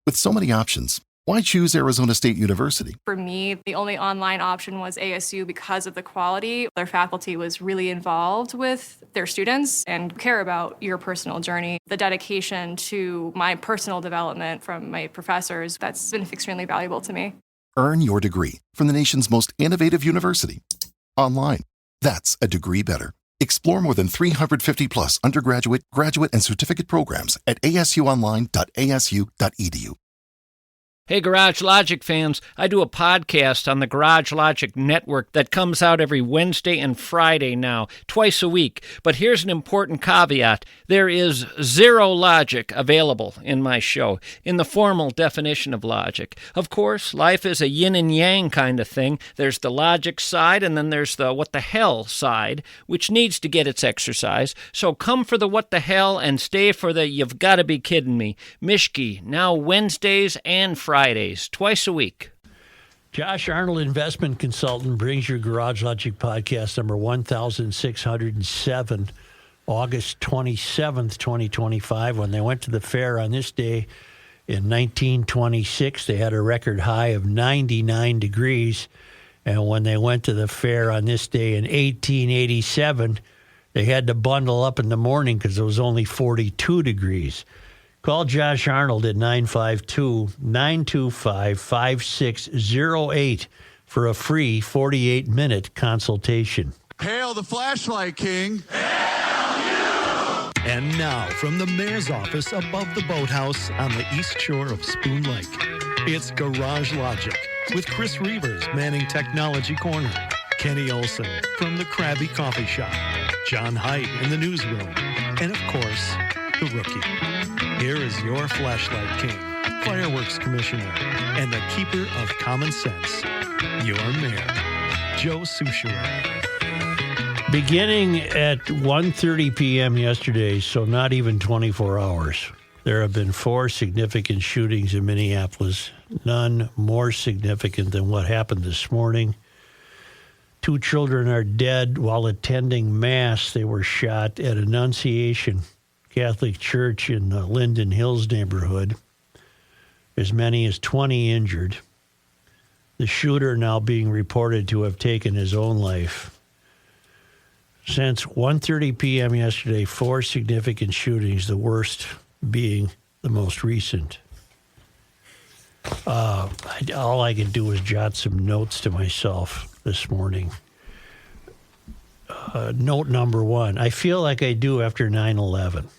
With so many options, why choose Arizona State University? For me, the only online option was ASU because of the quality. Their faculty was really involved with their students and care about your personal journey. The dedication to my personal development from my professors, that's been extremely valuable to me. Earn your degree from the nation's most innovative university. Online. That's a degree better. Explore more than 350 plus undergraduate, graduate, and certificate programs at asuonline.asu.edu. Hey, Garage Logic fans, I do a podcast on the Garage Logic Network that comes out every Wednesday and Friday now, twice a week. But here's an important caveat. There is zero logic available in my show, in the formal definition of logic. Of course, life is a yin and yang kind of thing. There's the logic side, and then there's the what the hell side, which needs to get its exercise. So come for the what the hell and stay for the you've got to be kidding me. Mishki, now Wednesdays and Fridays, twice a week. Josh Arnold, investment consultant, brings your Garage Logic podcast number 1607, August 27th, 2025. When they went to the fair on this day in 1926, they had a record high of 99 degrees. And when they went to the fair on this day in 1887, they had to bundle up in the morning because it was only 42 degrees. Call Josh Arnold at 952-925-5608 for a free 48-minute consultation. Hail the flashlight king. Hail you! And now, from the mayor's office above the boathouse on the east shore of Spoon Lake, it's Garage Logic with Chris Reavers manning Technology Corner, Kenny Olson from the Krabby Coffee Shop, John Heidt in the newsroom, and of course, the rookie. Here is your flashlight king, fireworks commissioner, and the keeper of common sense, your mayor, Joe Soucheray. Beginning at 1:30 p.m. yesterday, so not even 24 hours, there have been 4 significant shootings in Minneapolis, none more significant than what happened this morning. 2 children are dead while attending Mass. They were shot at Annunciation Catholic Church in the Linden Hills neighborhood. As many as 20 injured. The shooter now being reported to have taken his own life. Since 1:30 p.m. yesterday, 4 significant shootings, the worst being the most recent. All I could do was jot some notes to myself this morning. Note number 1, I feel like I do after 9/11.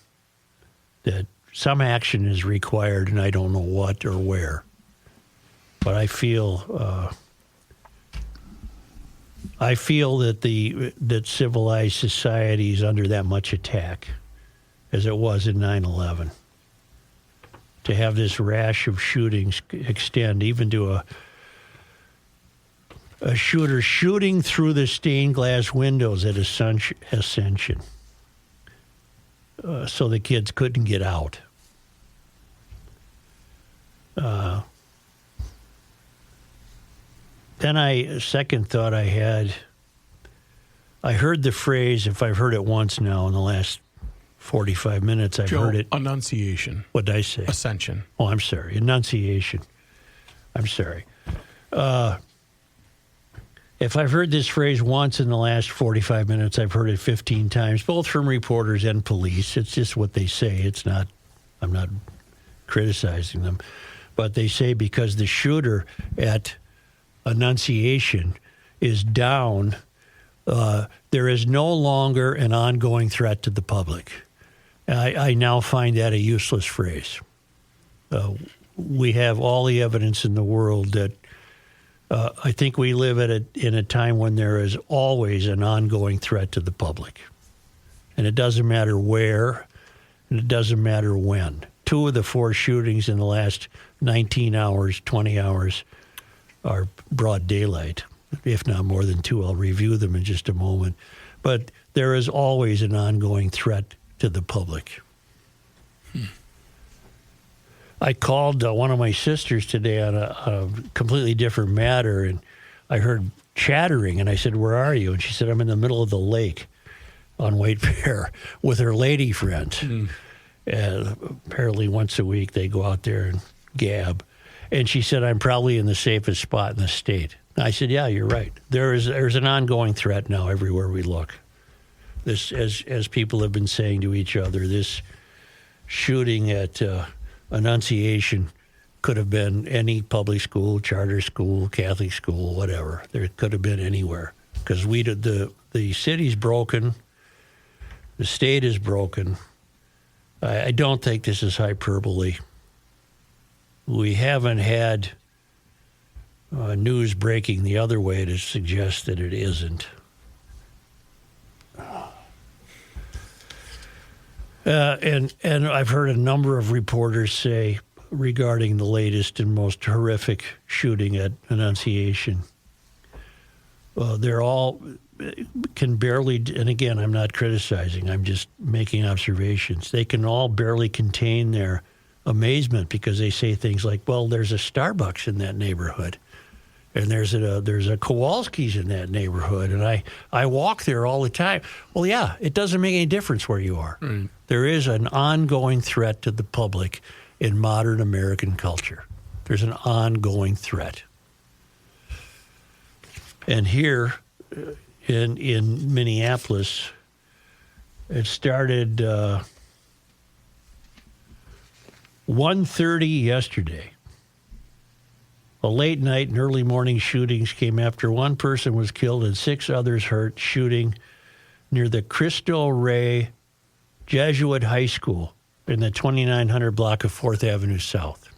That some action is required, and I don't know what or where. But I feel that civilized society is under that much attack, as it was in 9/11. To have this rash of shootings extend even to a shooter shooting through the stained glass windows at Ascension. So the kids couldn't get out. Then second thought I had, I heard the phrase, if I've heard it once now in the last 45 minutes, I've heard it. Annunciation. What did I say? Ascension. Oh, I'm sorry. Annunciation. I'm sorry. If I've heard this phrase once in the last 45 minutes, I've heard it 15 times, both from reporters and police. It's just what they say. I'm not criticizing them. But they say because the shooter at Annunciation is down, there is no longer an ongoing threat to the public. I now find that a useless phrase. We have all the evidence in the world that I think we live in a time when there is always an ongoing threat to the public. And it doesn't matter where, and it doesn't matter when. 2 of the 4 shootings in the last 19 hours, 20 hours are broad daylight, if not more than 2. I'll review them in just a moment. But there is always an ongoing threat to the public. I called one of my sisters today on a completely different matter, and I heard chattering, and I said, "Where are you?" And she said, "I'm in the middle of the lake on White Bear with her lady friend." And apparently once a week they go out there and Gab. And she said, I'm probably in the safest spot in the state. I said, yeah, you're right. There's an ongoing threat now everywhere we look. This, as people have been saying to each other, this shooting at Annunciation could have been any public school, charter school, Catholic school, whatever. There could have been anywhere. Because the city's broken. The state is broken. I don't think this is hyperbole. We haven't had news breaking the other way to suggest that it isn't. And I've heard a number of reporters say regarding the latest and most horrific shooting at Annunciation, they're all can barely, and again, I'm not criticizing, I'm just making observations. They can all barely contain their amazement because they say things like, well, there's a Starbucks in that neighborhood. And there's a Kowalski's in that neighborhood, and I walk there all the time. Well, yeah, it doesn't make any difference where you are. Right. There is an ongoing threat to the public in modern American culture. There's an ongoing threat. And here in Minneapolis, it started 1:30 yesterday. A late night and early morning shootings came after one person was killed and 6 others hurt shooting near the Cristo Rey Jesuit High School in the 2900 block of 4th Avenue South.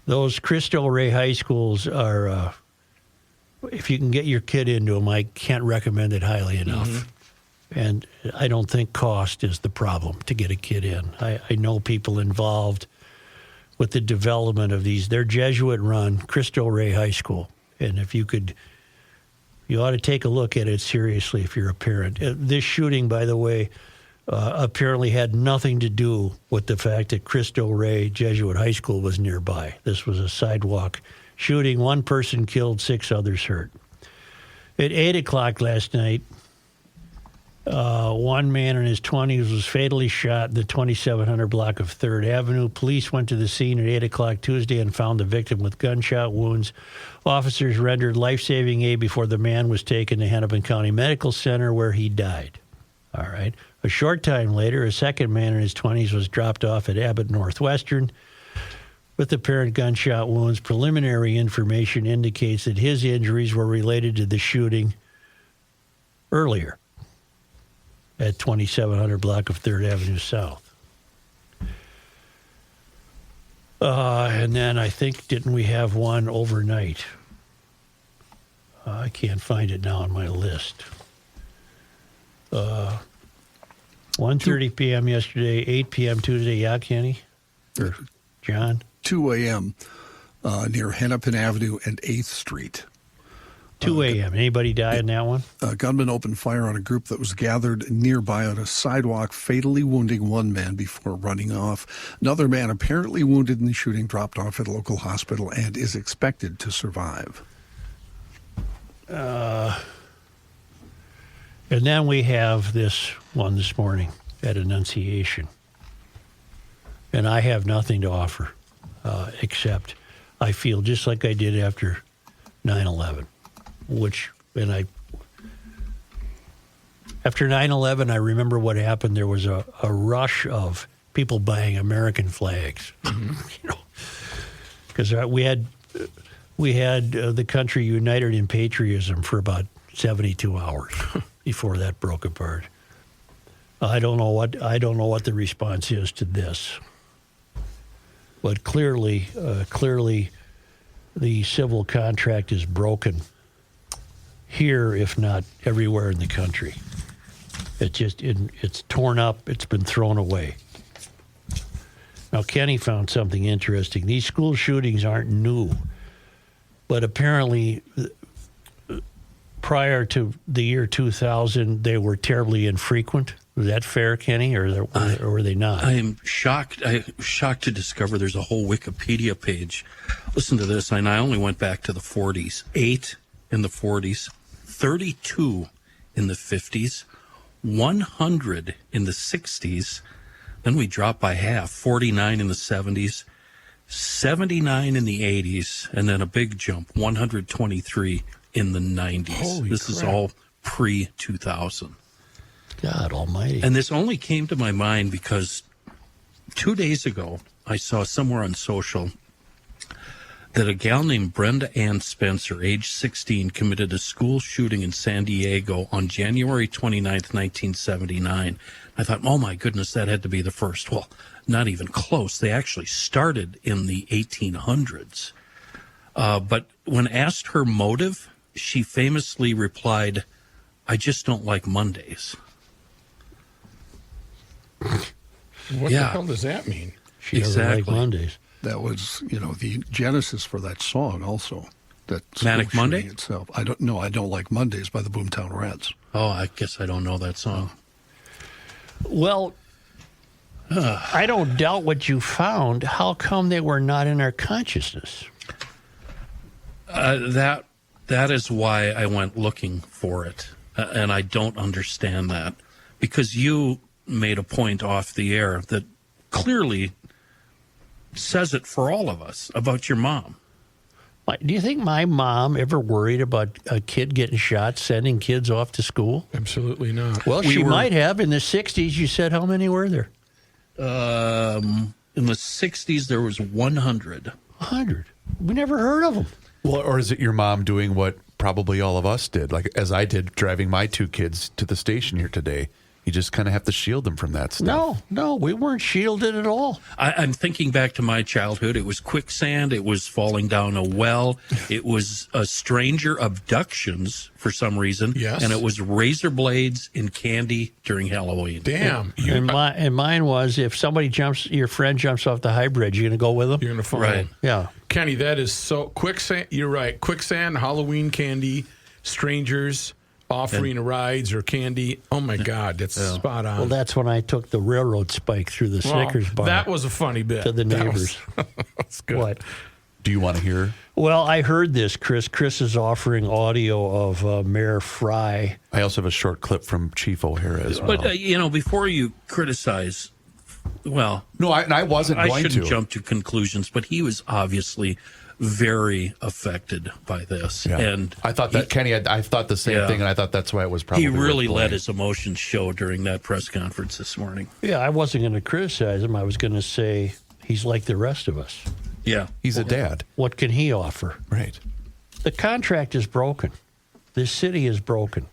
Those Cristo Rey high schools are, if you can get your kid into them, I can't recommend it highly enough. Mm-hmm. And I don't think cost is the problem to get a kid in. I know people involved with the development of these. They're Jesuit-run, Cristo Rey High School. And if you ought to take a look at it seriously if you're a parent. This shooting, by the way, apparently had nothing to do with the fact that Cristo Rey Jesuit High School was nearby. This was a sidewalk shooting. One person killed, 6 others hurt. At 8 o'clock last night, one man in his 20s was fatally shot in the 2700 block of 3rd Avenue. Police went to the scene at 8 o'clock Tuesday and found the victim with gunshot wounds. Officers rendered life-saving aid before the man was taken to Hennepin County Medical Center, where he died. All right. A short time later, a second man in his 20s was dropped off at Abbott Northwestern with apparent gunshot wounds. Preliminary information indicates that his injuries were related to the shooting earlier at 2700 block of 3rd Avenue South. And then I think, didn't we have one overnight? I can't find it now on my list. 1:30 p.m. yesterday, 8 p.m. Tuesday. Yeah, Kenny? Or John? 2 a.m. Near Hennepin Avenue and 8th Street. 2 a.m. Anybody die in that one? Gunmen opened fire on a group that was gathered nearby on a sidewalk, fatally wounding one man before running off. Another man, apparently wounded in the shooting, dropped off at a local hospital and is expected to survive. And then we have this one this morning at Annunciation. And I have nothing to offer except I feel just like I did after 9/11. After 9/11, I remember what happened. There was a rush of people buying American flags, because we had the country united in patriotism for about 72 hours before that broke apart. I don't know what the response is to this, but clearly, the civil contract is broken here, if not everywhere in the country. It's torn up. It's been thrown away. Now, Kenny found something interesting. These school shootings aren't new, but apparently prior to the year 2000, they were terribly infrequent. Was that fair, Kenny, or were they not? I am shocked. I'm shocked to discover there's a whole Wikipedia page. Listen to this. And I only went back to the 40s. 8 in the 40s, 32 in the 50s, 100 in the 60s. Then we dropped by half, 49 in the 70s, 79 in the 80s, and then a big jump, 123 in the 90s. Holy this is crap. all pre-2000. God almighty. And this only came to my mind because 2 days ago, I saw somewhere on social that a gal named Brenda Ann Spencer, age 16, committed a school shooting in San Diego on January 29th, 1979. I thought, oh my goodness, that had to be the first. Well, not even close. They actually started in the 1800s. But when asked her motive, she famously replied, "I just don't like Mondays." What Yeah. the hell does that mean? She doesn't like Exactly. Mondays. That was, the genesis for that song also. That Manic school Monday? shooting itself. I don't like Mondays by the Boomtown Rats. Oh, I guess I don't know that song. Well, I don't doubt what you found. How come they were not in our consciousness? That is why I went looking for it, and I don't understand that, because you made a point off the air that clearly says it for all of us about your mom. Do you think my mom ever worried about a kid getting shot, sending kids off to school? Absolutely not. Well, she might have. In the 60s, you said how many were there? In the 60s, there was 100. 100. We never heard of them. Well, or is it your mom doing what probably all of us did, like as I did, driving my two kids to the station here today? You just kind of have to shield them from that stuff. No, we weren't shielded at all. I'm thinking back to my childhood. It was quicksand. It was falling down a well. It was stranger abductions for some reason. Yes. And it was razor blades and candy during Halloween. Damn. And mine was, if somebody your friend jumps off the high bridge, you going to go with them? You're going to follow. Right. Yeah. Kenny, that is so quicksand. You're right. Quicksand, Halloween candy, strangers offering rides or candy. Oh my God, that's spot on. Well, that's when I took the railroad spike through the Snickers bar. That was a funny bit to the That neighbors. That's good. What? Do you want to hear? Well, I heard this, Chris. Chris is offering audio of Mayor Fry. I also have a short clip from Chief O'Hara as well. But, before you criticize, well, no, I wasn't I going shouldn't to jump to conclusions, but he was obviously very affected by this. Yeah. And I thought that Kenny, I thought the same thing, and I thought that's why it was probably he really worth let playing. his emotions show during that press conference this morning. Yeah, I wasn't going to criticize him. I was going to say he's like the rest of us. Yeah. He's a dad. What can he offer? Right. The contract is broken. This city is broken.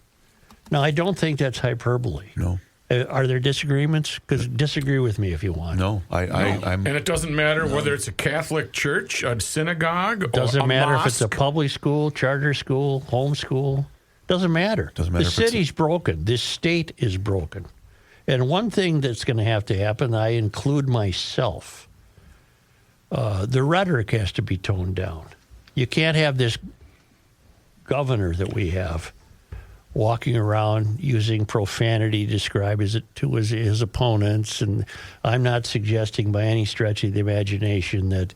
Now, I don't think that's hyperbole. No. Are there disagreements? Because disagree with me if you want. No, I'm. And it doesn't matter whether it's a Catholic church, a synagogue, Doesn't or a matter mosque. if it's a public school, charter school, homeschool. Doesn't matter. Doesn't matter The if it's city's broken. This state is broken. And one thing that's going to have to happen, I include myself, the rhetoric has to be toned down. You can't have this governor that we have walking around using profanity to describe to his opponents. And I'm not suggesting by any stretch of the imagination that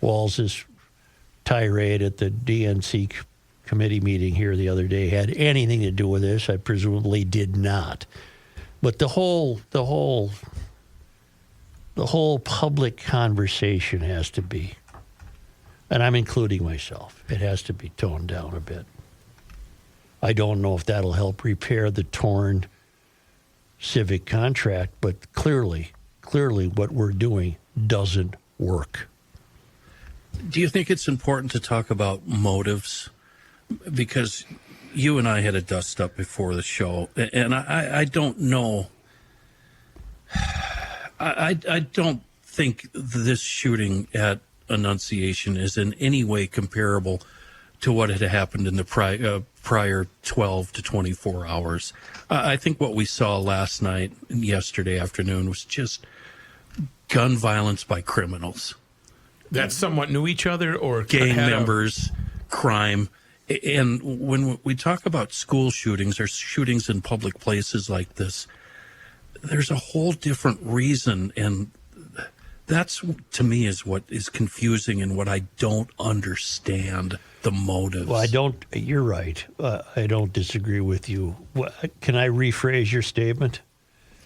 Walz's tirade at the DNC committee meeting here the other day had anything to do with this. I presumably did not. But the whole public conversation has to be, and I'm including myself, it has to be toned down a bit. I don't know if that'll help repair the torn civic contract, but clearly what we're doing doesn't work. Do you think it's important to talk about motives? Because you and I had a dust up before the show, and I don't know. I don't think this shooting at Annunciation is in any way comparable to what had happened in the prior 12 to 24 hours. I think what we saw last night and yesterday afternoon was just gun violence by criminals. That somewhat knew each other or Gang had members, crime. And when we talk about school shootings or shootings in public places like this, there's a whole different reason. And that's, to me, is what is confusing and what I don't understand the motives. Well, you're right. I don't disagree with you. Can I rephrase your statement?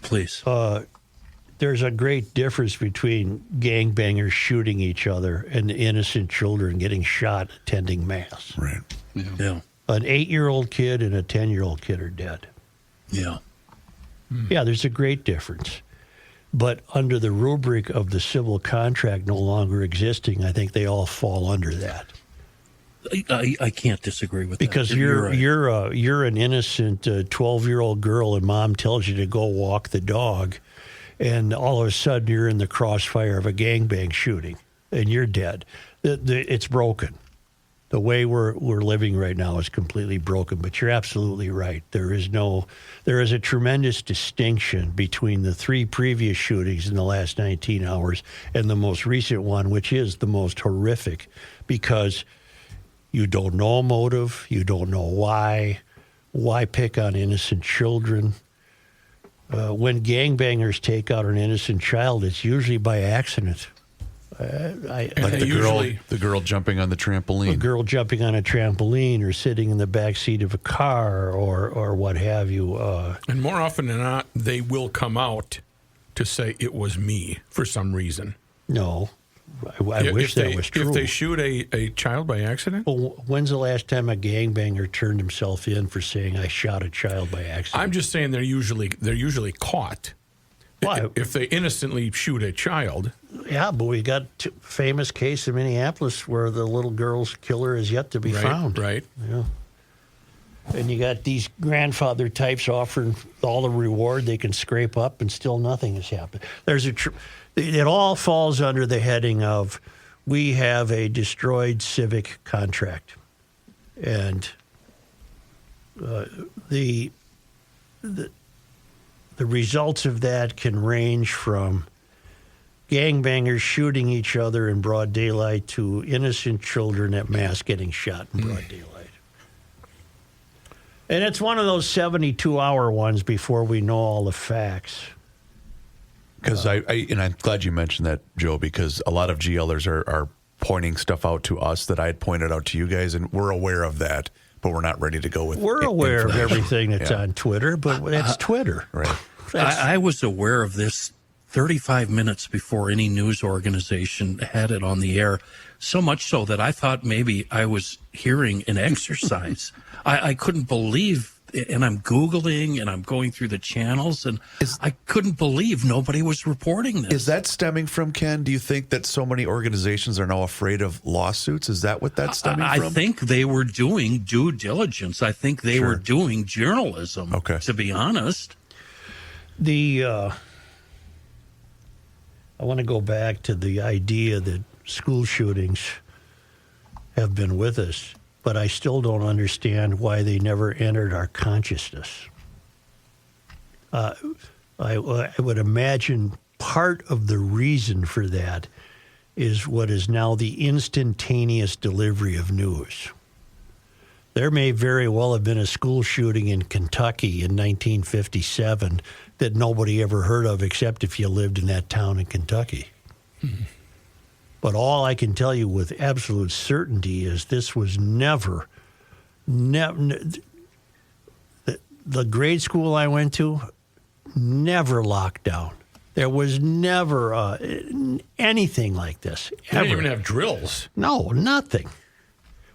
Please. There there's a great difference between gangbangers shooting each other and innocent children getting shot attending Mass. Right. Yeah. An 8-year-old kid and a 10-year-old kid are dead. Yeah. Yeah, there's a great difference. But under the rubric of the civil contract no longer existing, I think they all fall under that. I can't disagree with because that. you're an innocent 12-year-old girl, and mom tells you to go walk the dog, and all of a sudden you're in the crossfire of a gangbang shooting, and you're dead. It's broken. The way we're living right now is completely broken. But you're absolutely right. There is a tremendous distinction between the 3 previous shootings in the last 19 hours and the most recent one, which is the most horrific, because you don't know a motive. You don't know why. Why pick on innocent children? When gangbangers take out an innocent child, it's usually by accident. Like the girl jumping on the trampoline. A girl jumping on a trampoline or sitting in the back seat of a car or what have you. And more often than not, they will come out to say it was me for some reason. No. I wish that was true. If they shoot a child by accident? Well, when's the last time a gangbanger turned himself in for saying, I shot a child by accident? I'm just saying they're usually caught. Why? If they innocently shoot a child. Yeah, but we got a famous case in Minneapolis where the little girl's killer is yet to be found. Right. Yeah. And you got these grandfather types offering all the reward they can scrape up, and still nothing has happened. It all falls under the heading of, we have a destroyed civic contract, and the results of that can range from gangbangers shooting each other in broad daylight to innocent children at Mass getting shot in broad daylight. And it's one of those 72-hour ones before we know all the facts. Because I'm glad you mentioned that, Joe, because a lot of GLers are pointing stuff out to us that I had pointed out to you guys, and we're aware of that, but we're not ready to go with. We're aware of everything that's on Twitter, but it's Twitter. Right. I was aware of this 35 minutes before any news organization had it on the air, so much so that I thought maybe I was hearing an exercise. I couldn't believe, and I'm Googling and I'm going through the channels, and I couldn't believe nobody was reporting this. Is that stemming from, Ken? Do you think that so many organizations are now afraid of lawsuits? Is that what that's stemming from? I think they were doing due diligence. I think they were doing journalism, to be honest. I want to go back to the idea that school shootings have been with us, but I still don't understand why they never entered our consciousness. I would imagine part of the reason for that is what is now the instantaneous delivery of news. There may very well have been a school shooting in Kentucky in 1957 that nobody ever heard of except if you lived in that town in Kentucky. Mm-hmm. But all I can tell you with absolute certainty is this was never the grade school I went to, never locked down. There was never anything like this. They didn't even have drills. No, nothing.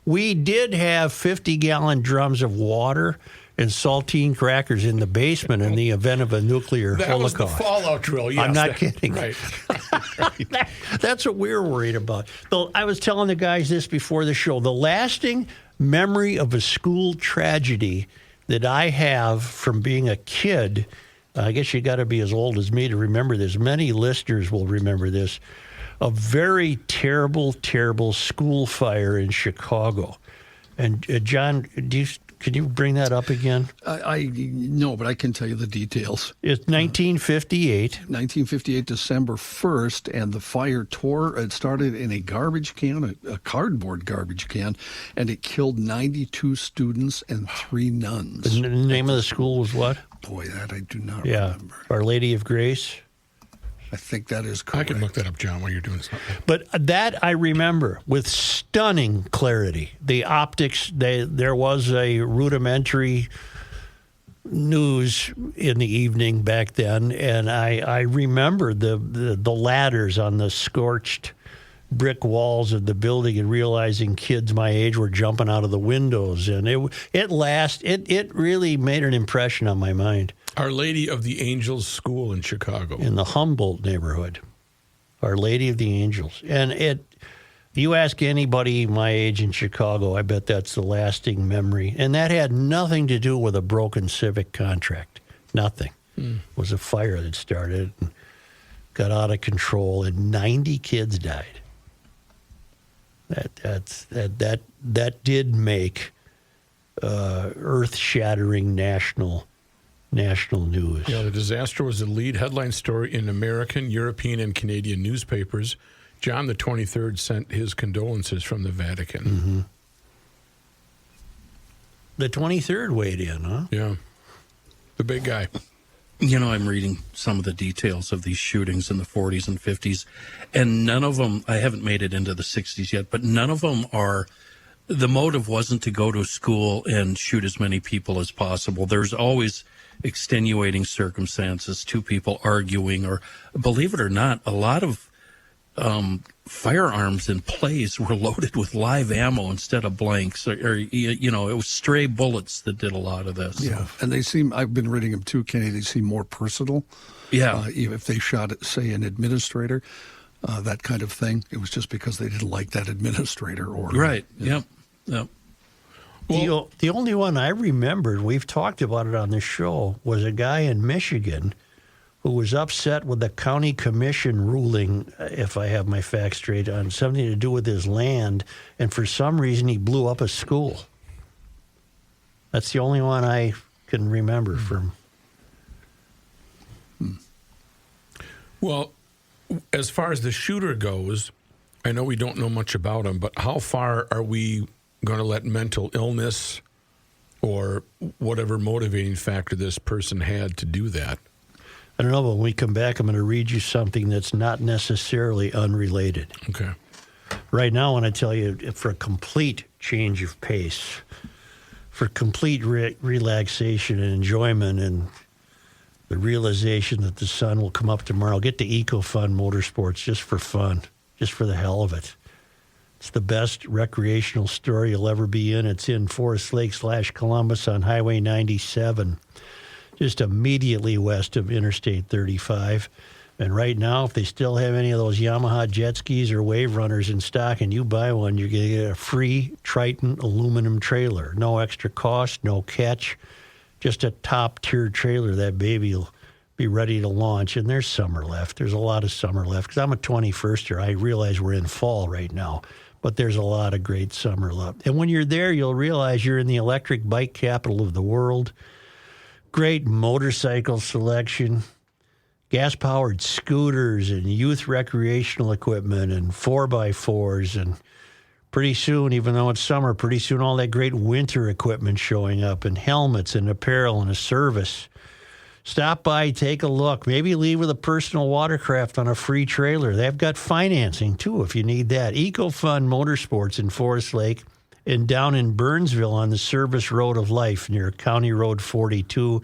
We did have 50-gallon drums of water and saltine crackers in the basement in the event of a nuclear holocaust. That was the fallout drill, yes. I'm not kidding. Right. That's what we're worried about. Though I was telling the guys this before the show. The lasting memory of a school tragedy that I have from being a kid, I guess you got to be as old as me to remember this. Many listeners will remember this. A very terrible, terrible school fire in Chicago. And John, can you bring that up again? No, but I can tell you the details. It's 1958. 1958, December 1st, and the fire it started in a garbage can, a cardboard garbage can, and it killed 92 students and 3 nuns. The name of the school was what? Boy, that I do not remember. Our Lady of Grace? I think that is correct. I can look that up, John, while you're doing something. But that I remember with stunning clarity. The optics, there was a rudimentary news in the evening back then, and I remember the ladders on the scorched brick walls of the building and realizing kids my age were jumping out of the windows, and it really made an impression on my mind. Our Lady of the Angels School in Chicago. In the Humboldt neighborhood. Our Lady of the Angels. And you ask anybody my age in Chicago, I bet that's the lasting memory. And that had nothing to do with a broken civic contract. Nothing. It was a fire that started and got out of control, and 90 kids died. That did make earth-shattering national news. Yeah, the disaster was the lead headline story in American, European, and Canadian newspapers. John the 23rd sent his condolences from the Vatican. Mm-hmm. The 23rd weighed in, huh? Yeah. The big guy. You know, I'm reading some of the details of these shootings in the 40s and 50s, and none of them, I haven't made it into the 60s yet, but none of them are, the motive wasn't to go to school and shoot as many people as possible. There's always extenuating circumstances, two people arguing, or believe it or not, a lot of firearms in plays were loaded with live ammo instead of blanks, or it was stray bullets that did a lot of this. Yeah, and they seem, I've been reading them too, Kenny, they seem more personal. Yeah. Even if they shot at, say, an administrator, that kind of thing, it was just because they didn't like that administrator. Or Right, yep. Well, the only one I remembered, we've talked about it on the show, was a guy in Michigan who was upset with the county commission ruling, if I have my facts straight, on something to do with his land, and for some reason he blew up a school. That's the only one I can remember from. Well, as far as the shooter goes, I know we don't know much about him, but how far are we going to let mental illness or whatever motivating factor this person had to do that? I don't know, but when we come back, I'm going to read you something that's not necessarily unrelated. Okay. Right now, I want to tell you, for a complete change of pace, for complete relaxation and enjoyment and the realization that the sun will come up tomorrow, get to EcoFun Motorsports just for fun, just for the hell of it. It's the best recreational store you'll ever be in. It's in Forest Lake/Columbus on Highway 97. Just immediately west of Interstate 35. And right now, if they still have any of those Yamaha jet skis or wave runners in stock and you buy one, you're going to get a free Triton aluminum trailer. No extra cost, no catch, just a top-tier trailer. That baby will be ready to launch. And there's summer left. There's a lot of summer left. Because I'm a 21ster. I realize we're in fall right now. But there's a lot of great summer left. And when you're there, you'll realize you're in the electric bike capital of the world. Great motorcycle selection, gas-powered scooters and youth recreational equipment and 4x4s. And pretty soon, even though it's summer, pretty soon all that great winter equipment showing up and helmets and apparel and a service. Stop by, take a look. Maybe leave with a personal watercraft on a free trailer. They've got financing, too, if you need that. EcoFun Motorsports in Forest Lake. And down in Burnsville on the Service Road of Life near County Road 42,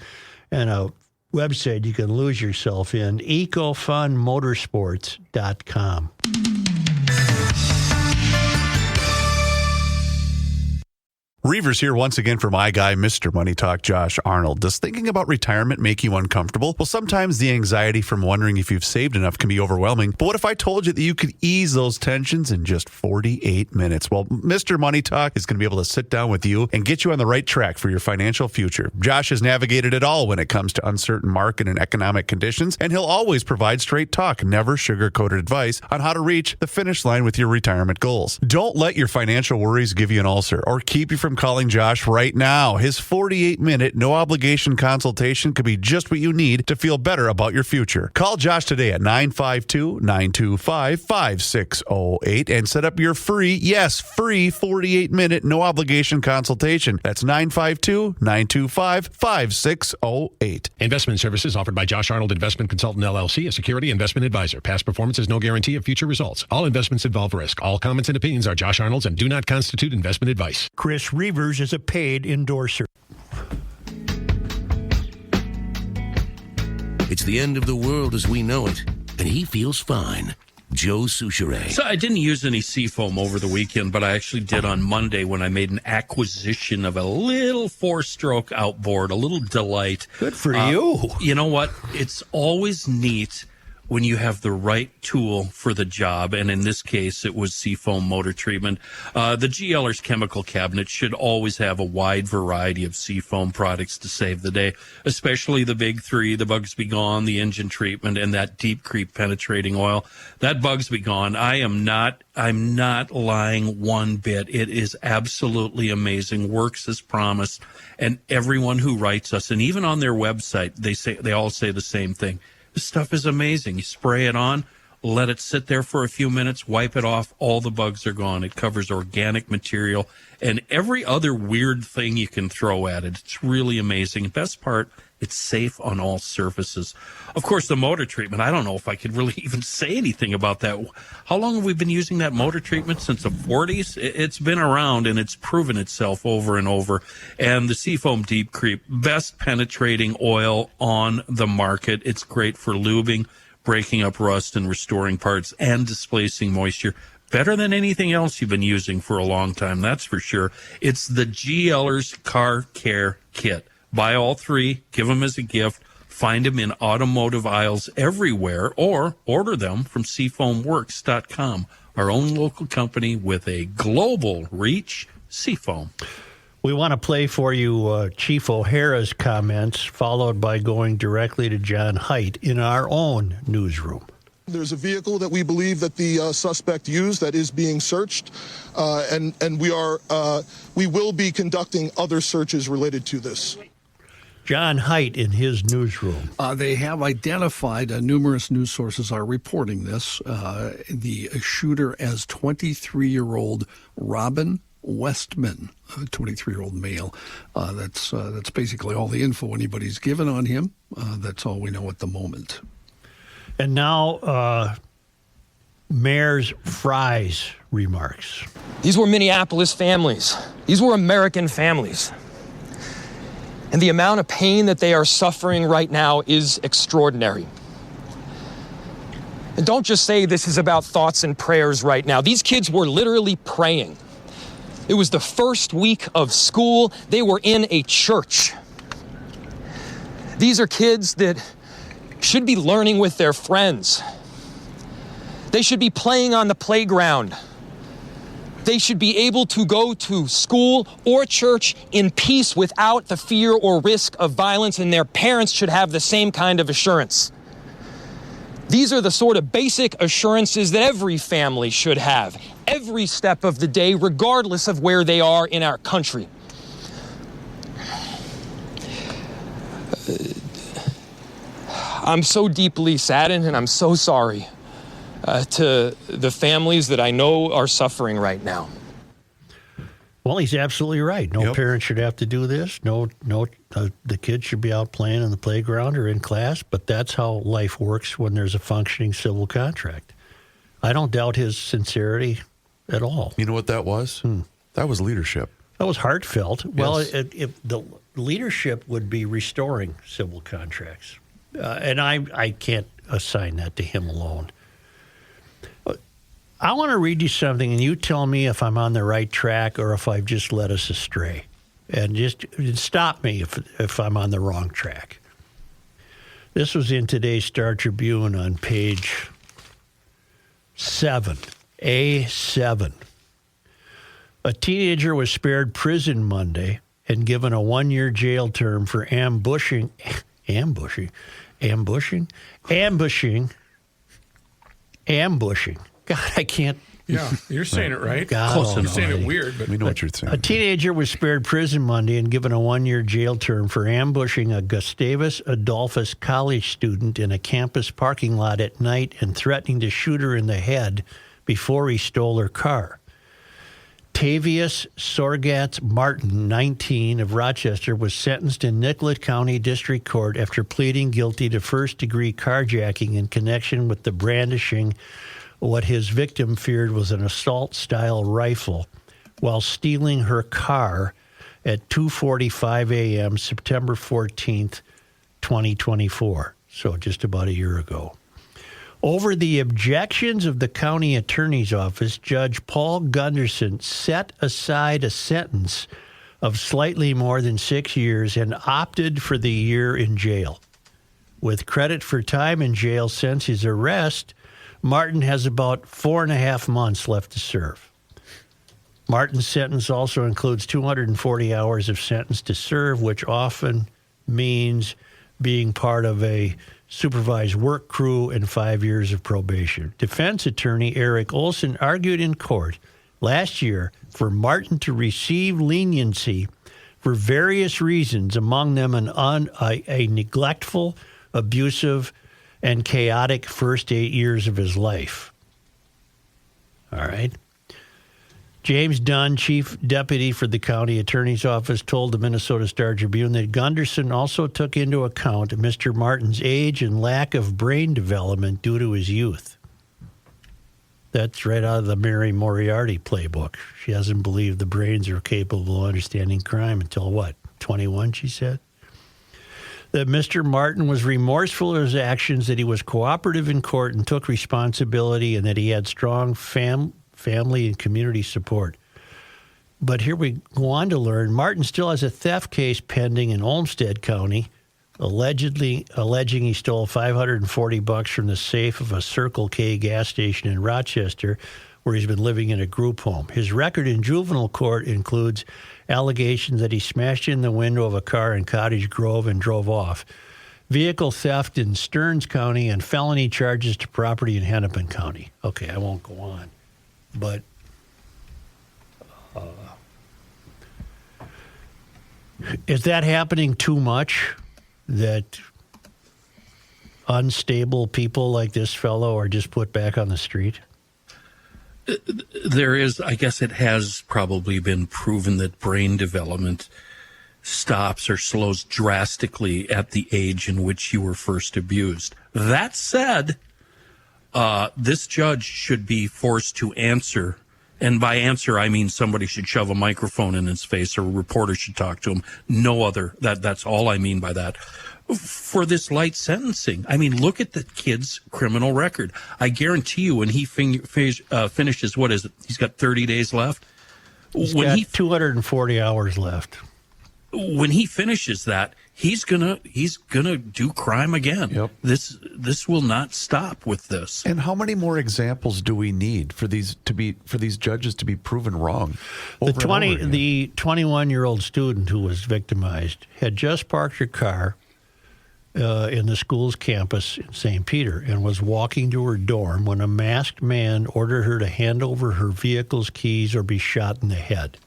and a website you can lose yourself in, ecofunmotorsports.com. Reavers here once again for my guy, Mr. Money Talk, Josh Arnold. Does thinking about retirement make you uncomfortable? Well, sometimes the anxiety from wondering if you've saved enough can be overwhelming. But what if I told you that you could ease those tensions in just 48 minutes? Well, Mr. Money Talk is going to be able to sit down with you and get you on the right track for your financial future. Josh has navigated it all when it comes to uncertain market and economic conditions, and he'll always provide straight talk, never sugar-coated advice on how to reach the finish line with your retirement goals. Don't let your financial worries give you an ulcer or keep you from calling Josh right now. His 48-minute, no-obligation consultation could be just what you need to feel better about your future. Call Josh today at 952-925-5608 and set up your free 48-minute, no-obligation consultation. That's 952-925-5608. Investment services offered by Josh Arnold Investment Consultant, LLC, a security investment advisor. Past performance is no guarantee of future results. All investments involve risk. All comments and opinions are Josh Arnold's and do not constitute investment advice. Chris Reavers is a paid endorser. It's the end of the world as we know it, and he feels fine. Joe Souchere. So I didn't use any seafoam over the weekend, but I actually did on Monday when I made an acquisition of a little 4-stroke outboard, a little delight. Good for you. You know what? It's always neat when you have the right tool for the job, and in this case, it was seafoam motor treatment. The GLer's chemical cabinet should always have a wide variety of seafoam products to save the day, especially the big three, the Bugs Be Gone, the engine treatment, and that deep creep penetrating oil. That Bugs Be Gone, I'm not lying one bit. It is absolutely amazing, works as promised, and everyone who writes us, and even on their website, they all say the same thing. This stuff is amazing. You spray it on, let it sit there for a few minutes, wipe it off, all the bugs are gone. It covers organic material and every other weird thing you can throw at it. It's really amazing. Best part, it's safe on all surfaces. Of course, the motor treatment, I don't know if I could really even say anything about that. How long have we been using that motor treatment? Since the 40s? It's been around, and it's proven itself over and over. And the Seafoam Deep Creep, best penetrating oil on the market. It's great for lubing, breaking up rust, and restoring parts, and displacing moisture. Better than anything else you've been using for a long time, that's for sure. It's the GLer's Car Care Kit. Buy all three, give them as a gift, find them in automotive aisles everywhere, or order them from seafoamworks.com, our own local company with a global reach, Seafoam. We want to play for you Chief O'Hara's comments, followed by going directly to John Heidt in our own newsroom. There's a vehicle that we believe that the suspect used that is being searched, and we will be conducting other searches related to this. John Heidt in his newsroom. They have identified, numerous news sources are reporting this, the shooter as 23-year-old Robin Westman, a 23-year-old male. That's basically all the info anybody's given on him. That's all we know at the moment. And now, Mayor Fry's remarks. These were Minneapolis families. These were American families. And the amount of pain that they are suffering right now is extraordinary. And don't just say this is about thoughts and prayers right now. These kids were literally praying. It was the first week of school. They were in a church. These are kids that should be learning with their friends. They should be playing on the playground. They should be able to go to school or church in peace without the fear or risk of violence, and their parents should have the same kind of assurance. These are the sort of basic assurances that every family should have, every step of the day, regardless of where they are in our country. I'm so deeply saddened, and I'm so sorry to the families that I know are suffering right now. Well, he's absolutely right. No parent should have to do this. No, the kids should be out playing in the playground or in class, but that's how life works when there's a functioning civil contract. I don't doubt his sincerity at all. You know what that was? That was leadership. That was heartfelt. Yes. Well, the leadership would be restoring civil contracts. And I can't assign that to him alone. I want to read you something, and you tell me if I'm on the right track or if I've just led us astray. And just stop me if I'm on the wrong track. This was in today's Star Tribune on page 7, A7. A teenager was spared prison Monday and given a 1-year jail term for ambushing. God, I can't. Yeah, you're saying it right. God, you're saying it weird, but we know what you're saying. A teenager was spared prison Monday and given a 1-year jail term for ambushing a Gustavus Adolphus college student in a campus parking lot at night and threatening to shoot her in the head before he stole her car. Tavius Sorgatz Martin, 19, of Rochester, was sentenced in Nicollet County District Court after pleading guilty to first-degree carjacking in connection with the brandishing what his victim feared was an assault-style rifle while stealing her car at 2:45 a.m. September 14th, 2024. so just about a year ago. Over the objections of the county attorney's office, Judge Paul Gunderson set aside a sentence of slightly more than 6 years and opted for the year in jail. With credit for time in jail since his arrest, Martin has about 4.5 months left to serve. Martin's sentence also includes 240 hours of sentence to serve, which often means being part of a supervised work crew and 5 years of probation. Defense attorney Eric Olson argued in court last year for Martin to receive leniency for various reasons, among them a neglectful, abusive, and chaotic first 8 years of his life. All right. James Dunn, chief deputy for the county attorney's office, told the Minnesota Star Tribune that Gunderson also took into account Mr. Martin's age and lack of brain development due to his youth. That's right out of the Mary Moriarty playbook. She hasn't believed the brains are capable of understanding crime until, 21, she said? That Mr. Martin was remorseful of his actions, that he was cooperative in court and took responsibility, and that he had strong family and community support. But here we go on to learn Martin still has a theft case pending in Olmsted County, alleging he stole $540 from the safe of a Circle K gas station in Rochester, where he's been living in a group home. His record in juvenile court includes allegations that he smashed in the window of a car in Cottage Grove and drove off, vehicle theft in Stearns County, and felony charges to property in Hennepin County. Okay, I won't go on. But is that happening too much, that unstable people like this fellow are just put back on the street? There is, I guess it has probably been proven that brain development stops or slows drastically at the age in which you were first abused. That said, this judge should be forced to answer, and by answer I mean somebody should shove a microphone in his face or a reporter should talk to him. No other. That's all I mean by that. For this light sentencing. I mean, look at the kid's criminal record. I guarantee you when he finishes, what is it? He's got 30 days left. He's got 240 hours left. When he finishes that, he's gonna do crime again. Yep. This will not stop with this. And how many more examples do we need for these judges to be proven wrong? The 21-year-old student who was victimized had just parked her car in the school's campus in St. Peter and was walking to her dorm when a masked man ordered her to hand over her vehicle's keys or be shot in the head.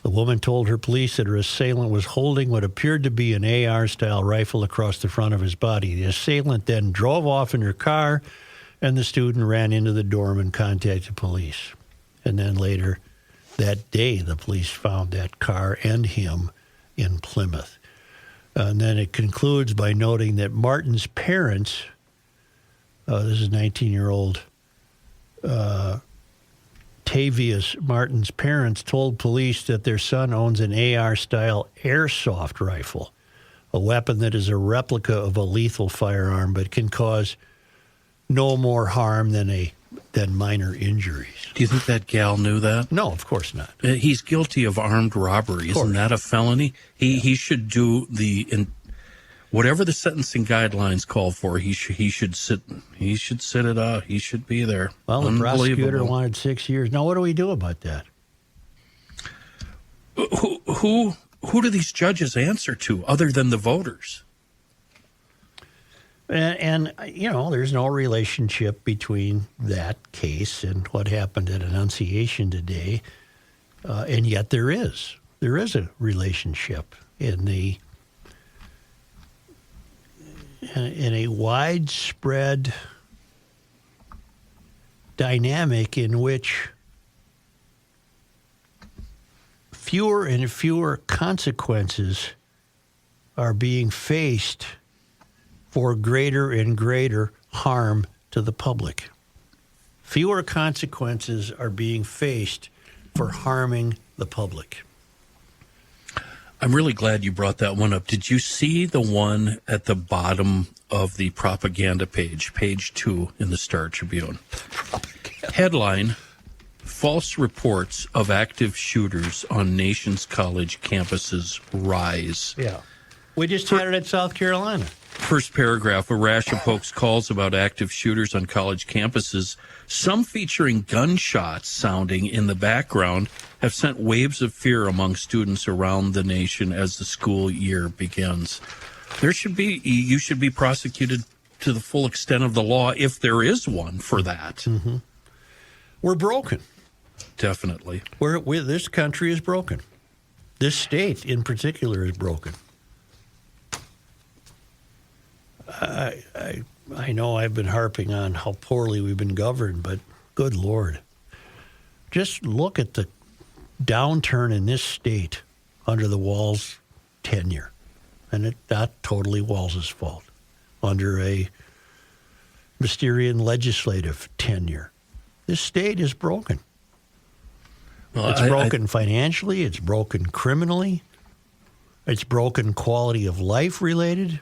The woman told her police that her assailant was holding what appeared to be an AR-style rifle across the front of his body. The assailant then drove off in her car, and the student ran into the dorm and contacted police. And then later that day, the police found that car and him in Plymouth. And then it concludes by noting that Martin's parents, this is 19-year-old Tavius Martin's parents, told police that their son owns an AR-style airsoft rifle, a weapon that is a replica of a lethal firearm but can cause no more harm than minor injuries. Do you think that gal knew that? No, of course not. He's guilty of armed robbery. Isn't that a felony? He should do whatever the sentencing guidelines call for. He should sit it out. He should be there. Well, the prosecutor wanted 6 years. Now, what do we do about that? Who do these judges answer to other than the voters? And there's no relationship between that case and what happened at Annunciation today, and yet there is a relationship in a widespread dynamic in which fewer and fewer consequences are being faced for greater and greater harm to the public. Fewer consequences are being faced for harming the public. I'm really glad you brought that one up. Did you see the one at the bottom of the propaganda page, page 2 in the Star Tribune. Headline: False reports of active shooters on nation's college campuses rise. Yeah. We just had it at South Carolina. First paragraph: a rash of hoax calls about active shooters on college campuses, some featuring gunshots sounding in the background, have sent waves of fear among students around the nation as the school year begins. You should be prosecuted to the full extent of the law if there is one for that. Mm-hmm. We're broken. Definitely. This country is broken. This state in particular is broken. I know I've been harping on how poorly we've been governed, but good Lord. Just look at the downturn in this state under the Walz tenure. And it's not totally Walz's fault. Under a Mysterian legislative tenure. This state is broken. Well, it's broken financially. It's broken criminally. It's broken quality of life related.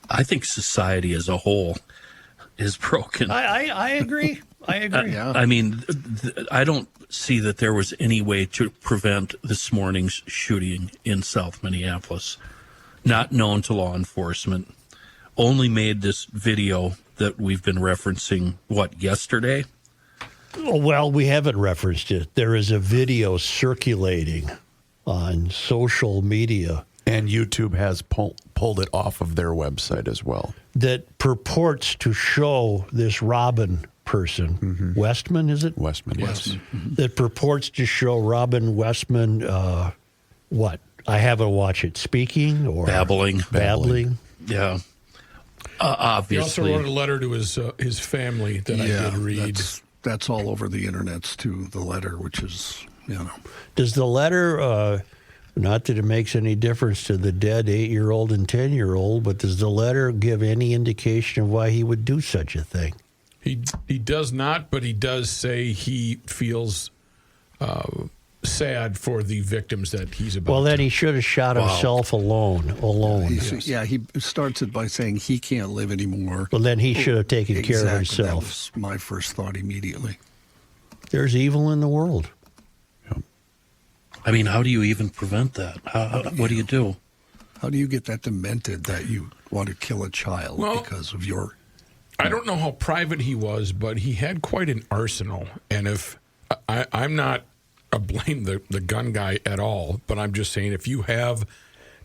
I think society as a whole is broken. I agree. I agree. I mean, I don't see that there was any way to prevent this morning's shooting in South Minneapolis. Not known to law enforcement. Only made this video that we've been referencing, yesterday? Well, we haven't referenced it. There is a video circulating on social media. And YouTube has pulled it off of their website as well. That purports to show this Robin person. Mm-hmm. Westman, is it? Westman, yes. Mm-hmm. That purports to show Robin Westman, what? I haven't watched it. Speaking or? Babbling. Yeah. Obviously. He also wrote a letter to his family that I did read. That's all over the internets too, the letter, which is, Does the letter, not that it makes any difference to the dead 8-year-old and 10-year-old, but does the letter give any indication of why he would do such a thing? He does not, but he does say he feels sad for the victims that he's about. Well, then he should have shot himself alone. He starts it by saying he can't live anymore. Well, then he should have taken care of himself. That was my first thought immediately. There's evil in the world. I mean, how do you even prevent that? What do you do? How do you get that demented that you want to kill a child because of your... I don't know how private he was, but he had quite an arsenal. And if I'm not a blame the gun guy at all, but I'm just saying if you have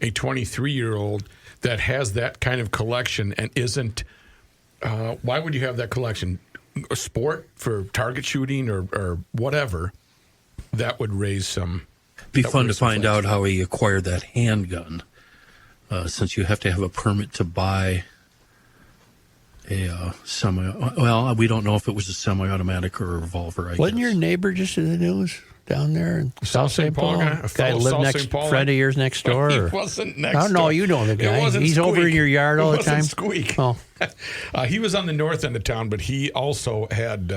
a 23-year-old that has that kind of collection and isn't, why would you have that collection? A sport for target shooting or whatever, that would raise some... Be fun to find out how he acquired that handgun, since you have to have a permit to buy a semi. Well, we don't know if it was a semi-automatic or a revolver. Wasn't your neighbor just in the news down there in South St. Paul? Guy lived friend of yours next door? He wasn't next door. Oh, no, you know the guy. He's Squeak. Over in your yard all the time? Squeak. Oh. He was on the north end of town, but he also had...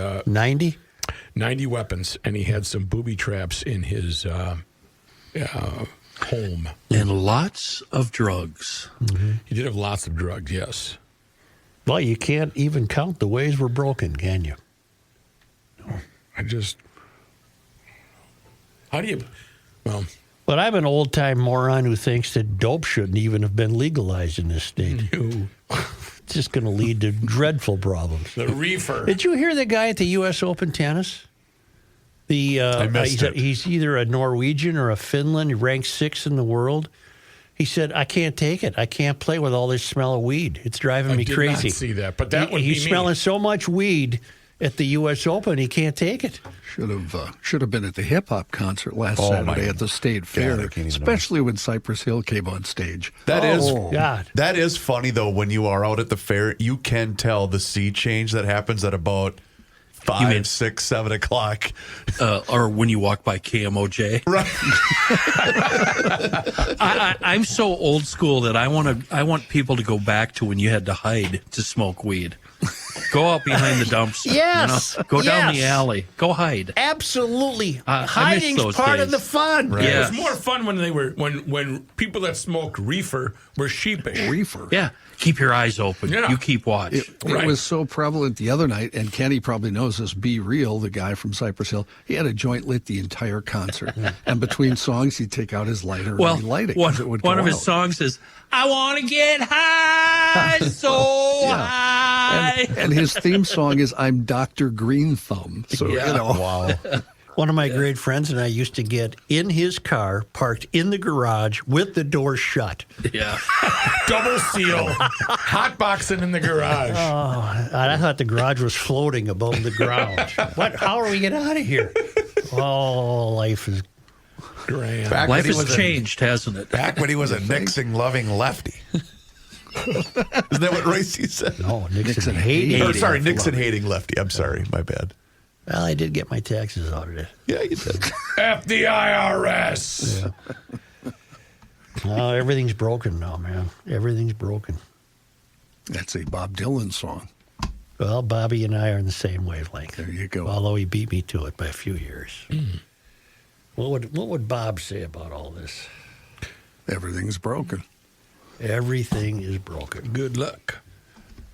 90 weapons, and he had some booby traps in his home. And lots of drugs. Mm-hmm. He did have lots of drugs, yes. Well, you can't even count the ways we're broken, can you? No, how do you... Well... But I'm an old-time moron who thinks that dope shouldn't even have been legalized in this state. It's just going to lead to dreadful problems. The reefer. Did you hear the guy at the U.S. Open tennis? I missed it. He's either a Norwegian or a Finland. He ranks 6th in the world. He said, I can't take it. I can't play with all this smell of weed. It's driving me crazy. I did not see that, but that would be me. He's smelling so much weed at the U.S. Open, he can't take it. Should have been at the hip-hop concert last Saturday at the State Fair, especially when Cypress Hill came on stage. That is funny, though, when you are out at the fair, you can tell the sea change that happens at about 5, 6, 7 o'clock. Or when you walk by KMOJ. Right. I'm so old school that I want people to go back to when you had to hide to smoke weed. Go out behind the dumpster. Yes. Go down the alley. Go hide. Absolutely. I miss Hiding's those part days. of the fun. Right. Yeah. It was more fun when they were when people that smoked reefer were sheepish. Reefer. Yeah. Keep your eyes open. Yeah. You keep watch. It was so prevalent the other night, and Kenny probably knows this. Be Real, the guy from Cypress Hill, he had a joint lit the entire concert. And between songs, he'd take out his lighter and light it. One of his songs is, I want to get high, so high. And his theme song is I'm Dr. Green Thumb. So, Wow. One of my great friends and I used to get in his car, parked in the garage with the door shut. Yeah. Double seal. Hot boxing in the garage. Oh, I thought the garage was floating above the ground. How are we get out of here? Oh, life is grand. Life has changed, hasn't it? Back when he was a Nixon-loving lefty. Isn't that what Racy said? No, Nixon hating. Or, sorry, Nixon-hating lefty. I'm sorry. My bad. Well, I did get my taxes audited. Yeah, you did. F the IRS. Yeah. Oh, everything's broken now, man. Everything's broken. That's a Bob Dylan song. Well, Bobby and I are in the same wavelength. There you go. Although he beat me to it by a few years. What would Bob say about all this? Everything's broken. Everything is broken. Good luck.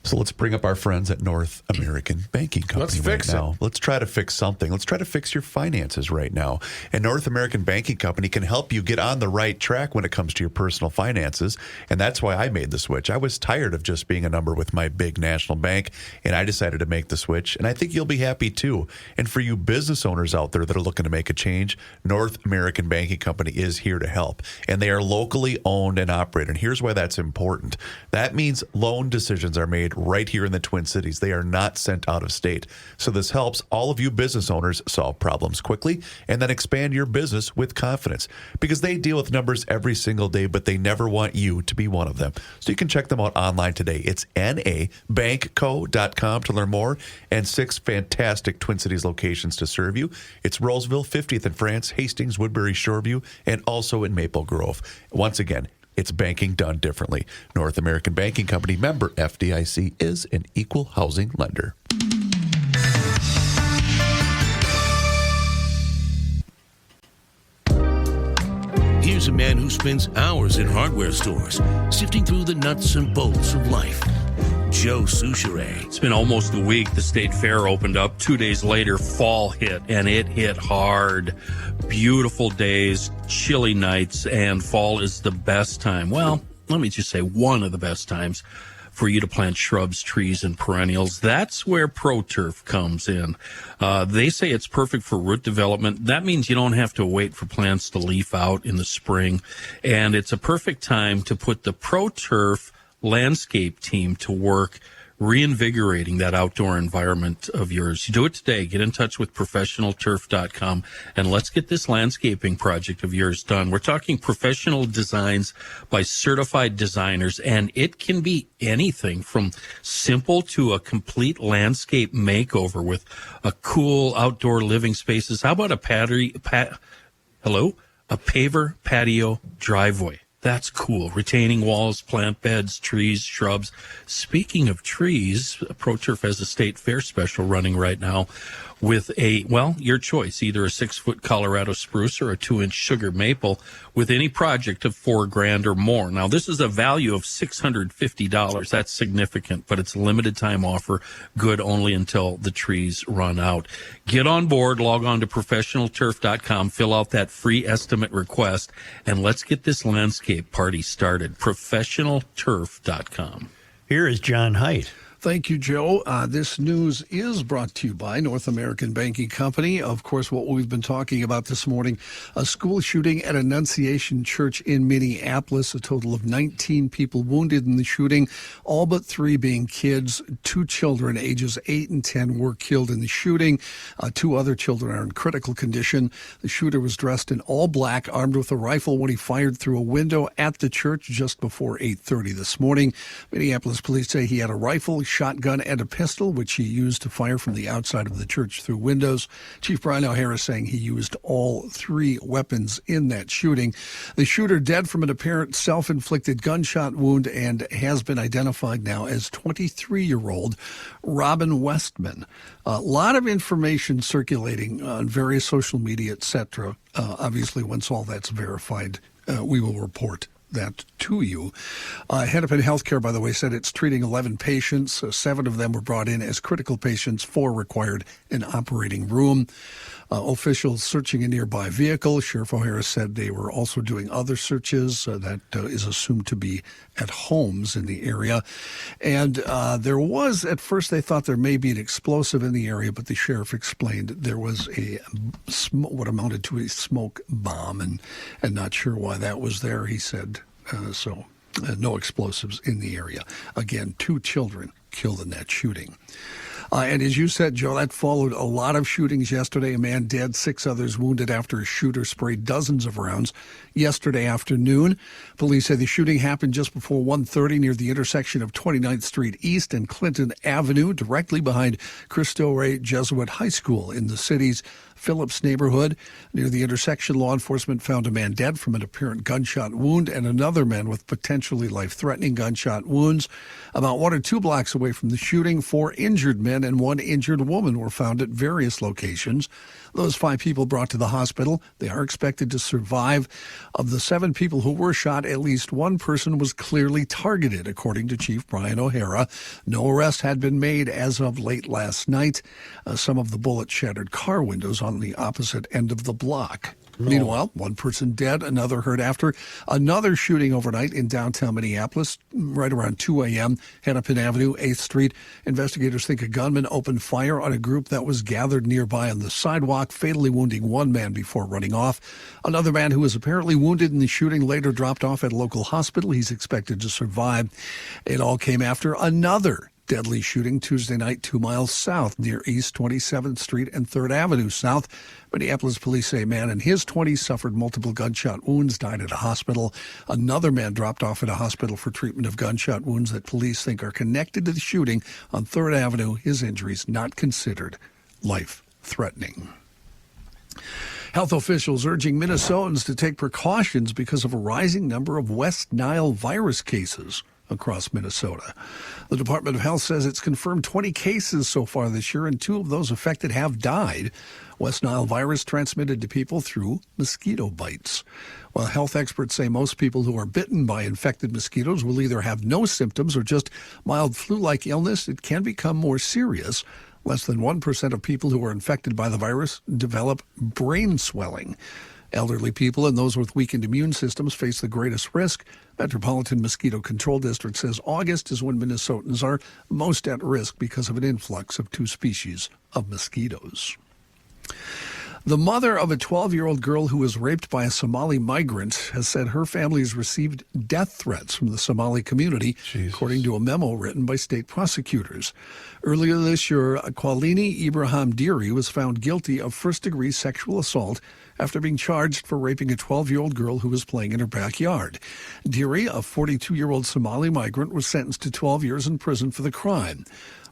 So let's bring up our friends at North American Banking Company Let's fix right now. Let's try to fix something. Let's try to fix your finances right now. And North American Banking Company can help you get on the right track when it comes to your personal finances. And that's why I made the switch. I was tired of just being a number with my big national bank, and I decided to make the switch. And I think you'll be happy too. And for you business owners out there that are looking to make a change, North American Banking Company is here to help. And they are locally owned and operated. And here's why that's important. That means loan decisions are made right here in the Twin Cities. They are not sent out of state. So this helps all of you business owners solve problems quickly and then expand your business with confidence, because they deal with numbers every single day, but they never want you to be one of them. So you can check them out online today. It's nabankco.com to learn more, and 6 fantastic Twin Cities locations to serve you. It's Roseville, 50th in France, Hastings, Woodbury, Shoreview, and also in Maple Grove. Once again, it's banking done differently. North American Banking Company, member FDIC, is an equal housing lender. Here's a man who spends hours in hardware stores, sifting through the nuts and bolts of life. Joe Souchere. It's been almost a week. The state fair opened up. 2 days later, fall hit, and it hit hard. Beautiful days, chilly nights, and fall is the best time. Well, let me just say one of the best times for you to plant shrubs, trees, and perennials. That's where ProTurf comes in. They say it's perfect for root development. That means you don't have to wait for plants to leaf out in the spring. And it's a perfect time to put the ProTurf landscape team to work reinvigorating that outdoor environment of yours. You do it today. Get in touch with professionalturf.com and let's get this landscaping project of yours done. We're talking professional designs by certified designers, and it can be anything from simple to a complete landscape makeover with a cool outdoor living spaces. How about a paver patio driveway? That's cool. Retaining walls, plant beds, trees, shrubs. Speaking of trees, ProTurf has a state fair special running right now with your choice, either a 6-foot Colorado spruce or a 2-inch sugar maple with any project of $4,000 or more. Now, this is a value of $650. That's significant, but it's a limited time offer, good only until the trees run out. Get on board, log on to professionalturf.com, fill out that free estimate request, and let's get this landscape party started. Professionalturf.com. Here is John Heidt. Thank you, Joe. This news is brought to you by North American Banking Company. Of course, what we've been talking about this morning, a school shooting at Annunciation Church in Minneapolis, a total of 19 people wounded in the shooting, all but 3 being kids. 2 children, ages 8 and 10, were killed in the shooting. 2 other children are in critical condition. The shooter was dressed in all black, armed with a rifle when he fired through a window at the church just before 8:30 this morning. Minneapolis police say he had a rifle, shotgun, and a pistol, which he used to fire from the outside of the church through windows. Chief Brian O'Hara saying he used all 3 weapons in that shooting. The shooter dead from an apparent self-inflicted gunshot wound and has been identified now as 23-year-old Robin Westman. A lot of information circulating on various social media, etc. Obviously, once all that's verified, we will report that to you. Hennepin Healthcare, by the way, said it's treating 11 patients. 7 of them were brought in as critical patients. 4 required an operating room. Officials searching a nearby vehicle. Sheriff O'Hara said they were also doing other searches that is assumed to be at homes in the area. And there was, at first they thought there may be an explosive in the area, but the sheriff explained there was what amounted to a smoke bomb, and not sure why that was there, he said. No explosives in the area. Again, 2 children killed in that shooting. And as you said, Joe, that followed a lot of shootings yesterday. A man dead, 6 others wounded after a shooter sprayed dozens of rounds yesterday afternoon. Police say the shooting happened just before 1:30 near the intersection of 29th Street East and Clinton Avenue, directly behind Cristo Rey Jesuit High School in the city's Phillips neighborhood. Near the intersection, law enforcement found a man dead from an apparent gunshot wound and another man with potentially life-threatening gunshot wounds. About 1 or 2 blocks away from the shooting, 4 injured men and 1 injured woman were found at various locations. Those 5 people brought to the hospital. They are expected to survive. Of the 7 people who were shot, at least 1 person was clearly targeted, according to Chief Brian O'Hara. No arrest had been made as of late last night. Some of the bullets shattered car windows on the opposite end of the block. No. Meanwhile, 1 person dead, another hurt after another shooting overnight in downtown Minneapolis, right around 2 a.m., Hennepin Avenue, 8th Street. Investigators think a gunman opened fire on a group that was gathered nearby on the sidewalk, fatally wounding 1 man before running off. Another man who was apparently wounded in the shooting later dropped off at a local hospital. He's expected to survive. It all came after another deadly shooting Tuesday night 2 miles south near East 27th Street and 3rd Avenue South. Minneapolis police say a man in his 20s suffered multiple gunshot wounds, died at a hospital. Another man dropped off at a hospital for treatment of gunshot wounds that police think are connected to the shooting on 3rd Avenue. His injuries not considered life-threatening. Health officials urging Minnesotans to take precautions because of a rising number of West Nile virus cases across Minnesota. The Department of Health says it's confirmed 20 cases so far this year, and 2 of those affected have died. West Nile virus transmitted to people through mosquito bites. While health experts say most people who are bitten by infected mosquitoes will either have no symptoms or just mild flu-like illness, it can become more serious. Less than 1% of people who are infected by the virus develop brain swelling. Elderly people and those with weakened immune systems face the greatest risk. Metropolitan Mosquito Control District says August is when Minnesotans are most at risk because of an influx of 2 species of mosquitoes. The mother of a 12-year-old girl who was raped by a Somali migrant has said her family has received death threats from the Somali community, according to a memo written by state prosecutors. Earlier this year, Kwalini Ibrahim Diri was found guilty of first-degree sexual assault after being charged for raping a 12-year-old girl who was playing in her backyard. Diri, a 42-year-old Somali migrant, was sentenced to 12 years in prison for the crime.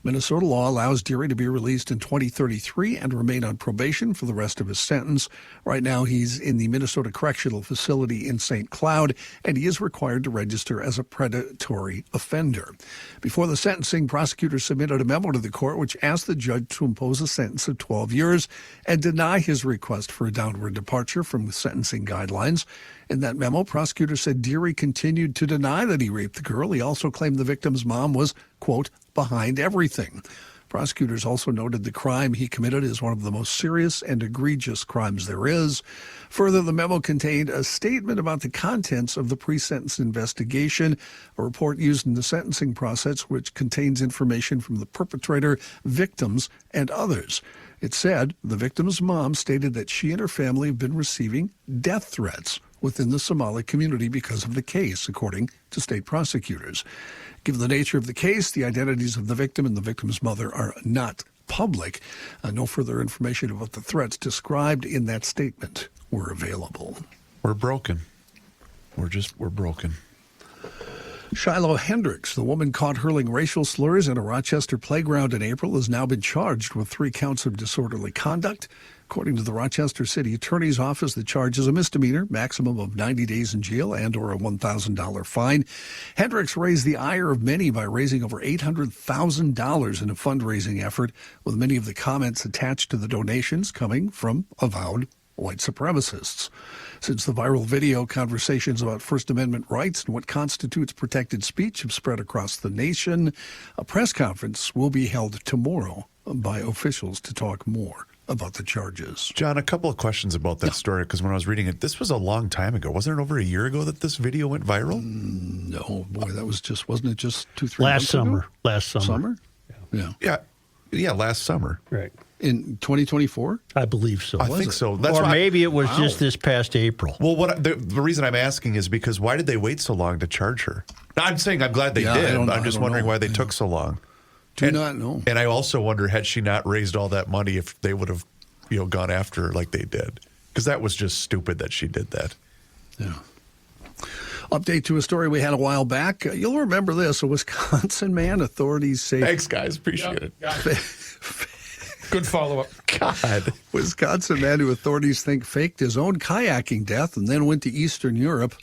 Minnesota law allows Diri to be released in 2033 and remain on probation for the rest of his sentence. Right now, he's in the Minnesota Correctional Facility in St. Cloud, and he is required to register as a predatory offender. Before the sentencing, prosecutors submitted a memo to the court which asked the judge to impose a sentence of 12 years and deny his request for a downward departure from the sentencing guidelines. In that memo, prosecutors said Diri continued to deny that he raped the girl. He also claimed the victim's mom was, quote, behind everything. Prosecutors also noted the crime he committed is one of the most serious and egregious crimes there is. Further, the memo contained a statement about the contents of the pre-sentence investigation, a report used in the sentencing process which contains information from the perpetrator, victims, and others. It said the victim's mom stated that she and her family have been receiving death threats within the Somali community because of the case, according to state prosecutors. Given the nature of the case, the identities of the victim and the victim's mother are not public. No further information about the threats described in that statement were available. We're broken. We're broken. Shiloh Hendricks, the woman caught hurling racial slurs at a Rochester playground in April, has now been charged with 3 counts of disorderly conduct. According to the Rochester City Attorney's Office, the charge is a misdemeanor, maximum of 90 days in jail and or a $1,000 fine. Hendricks raised the ire of many by raising over $800,000 in a fundraising effort, with many of the comments attached to the donations coming from avowed white supremacists. Since the viral video, conversations about First Amendment rights and what constitutes protected speech have spread across the nation. A press conference will be held tomorrow by officials to talk more about the charges. John, a couple of questions about that story, because when I was reading it, this was a long time ago. Wasn't it over a year ago that this video went viral? No, boy, wasn't it just 2-3 months ago? Last summer. Summer? Yeah, last summer. Right. In 2024? I believe so. I think so. Or maybe it was just this past April. Well, the reason I'm asking is because why did they wait so long to charge her? I'm saying I'm glad they did. I'm just wondering why they took so long. Do not know. And I also wonder, had she not raised all that money, if they would have, gone after her like they did. Because that was just stupid that she did that. Yeah. Update to a story we had a while back. You'll remember this. A Wisconsin man, authorities say... Thanks, guys. Appreciate it. Good follow-up. God. Wisconsin man who authorities think faked his own kayaking death and then went to Eastern Europe.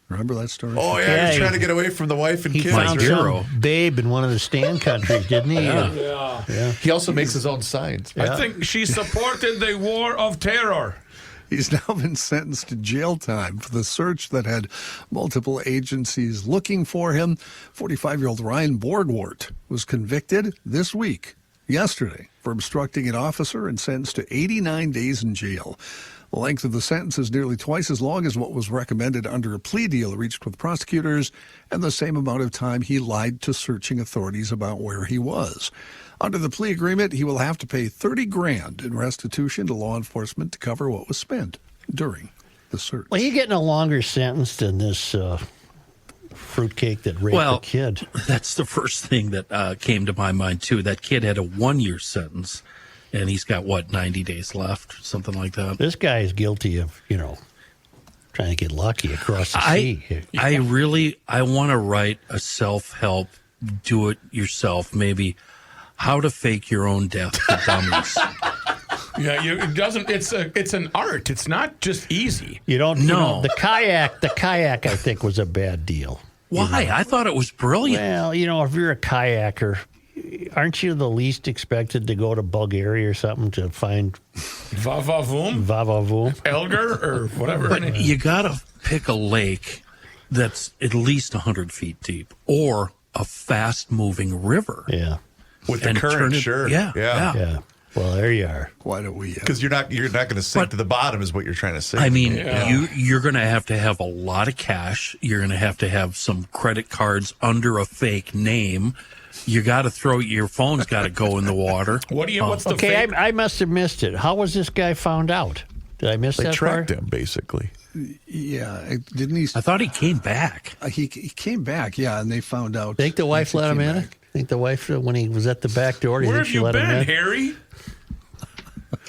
Remember that story? Oh, yeah. He was trying to get away from the wife and kids. He found some babe in one of the stand countries, didn't he? Yeah. He also makes his own signs. I think she supported the war of terror. He's now been sentenced to jail time for the search that had multiple agencies looking for him. 45-year-old Ryan Borgwart was convicted this week, yesterday, for obstructing an officer and sentenced to 89 days in jail. The length of the sentence is nearly twice as long as what was recommended under a plea deal reached with prosecutors, and the same amount of time he lied to searching authorities about where he was. Under the plea agreement, he will have to pay $30,000 in restitution to law enforcement to cover what was spent during the search. Well, you're getting a longer sentence than this fruitcake that raped a kid. That's the first thing that came to my mind, too. That kid had a 1-year sentence, and he's got, 90 days left, something like that. This guy is guilty of, trying to get lucky across the sea. I want to write a self-help, do-it-yourself, maybe, how to fake your own death for dummies. Yeah, it doesn't. It's an art. It's not just easy. You don't know. The kayak, I think, was a bad deal. Why? I thought it was brilliant. Well, if you're a kayaker, aren't you the least expected to go to Bulgaria or something to find Vavavoom, Elgar, or whatever? But you got to pick a lake that's at least 100 feet deep, or a fast-moving river. Yeah. With the current, sure. Yeah. Well, there you are. Why don't we? Because you're not going to sink to the bottom, is what you're trying to say. I mean, you're going to have a lot of cash. You're going to have some credit cards under a fake name. You got to throw your phone's got to go in the water. What's the okay? fake? I must have missed it. How was this guy found out? Did I miss that part? They tracked him, basically. Yeah, didn't he? I thought he came back. He came back, and they found out. Think the wife let him in? Think the wife, when he was at the back door, Where think have she you let him been, in? Harry?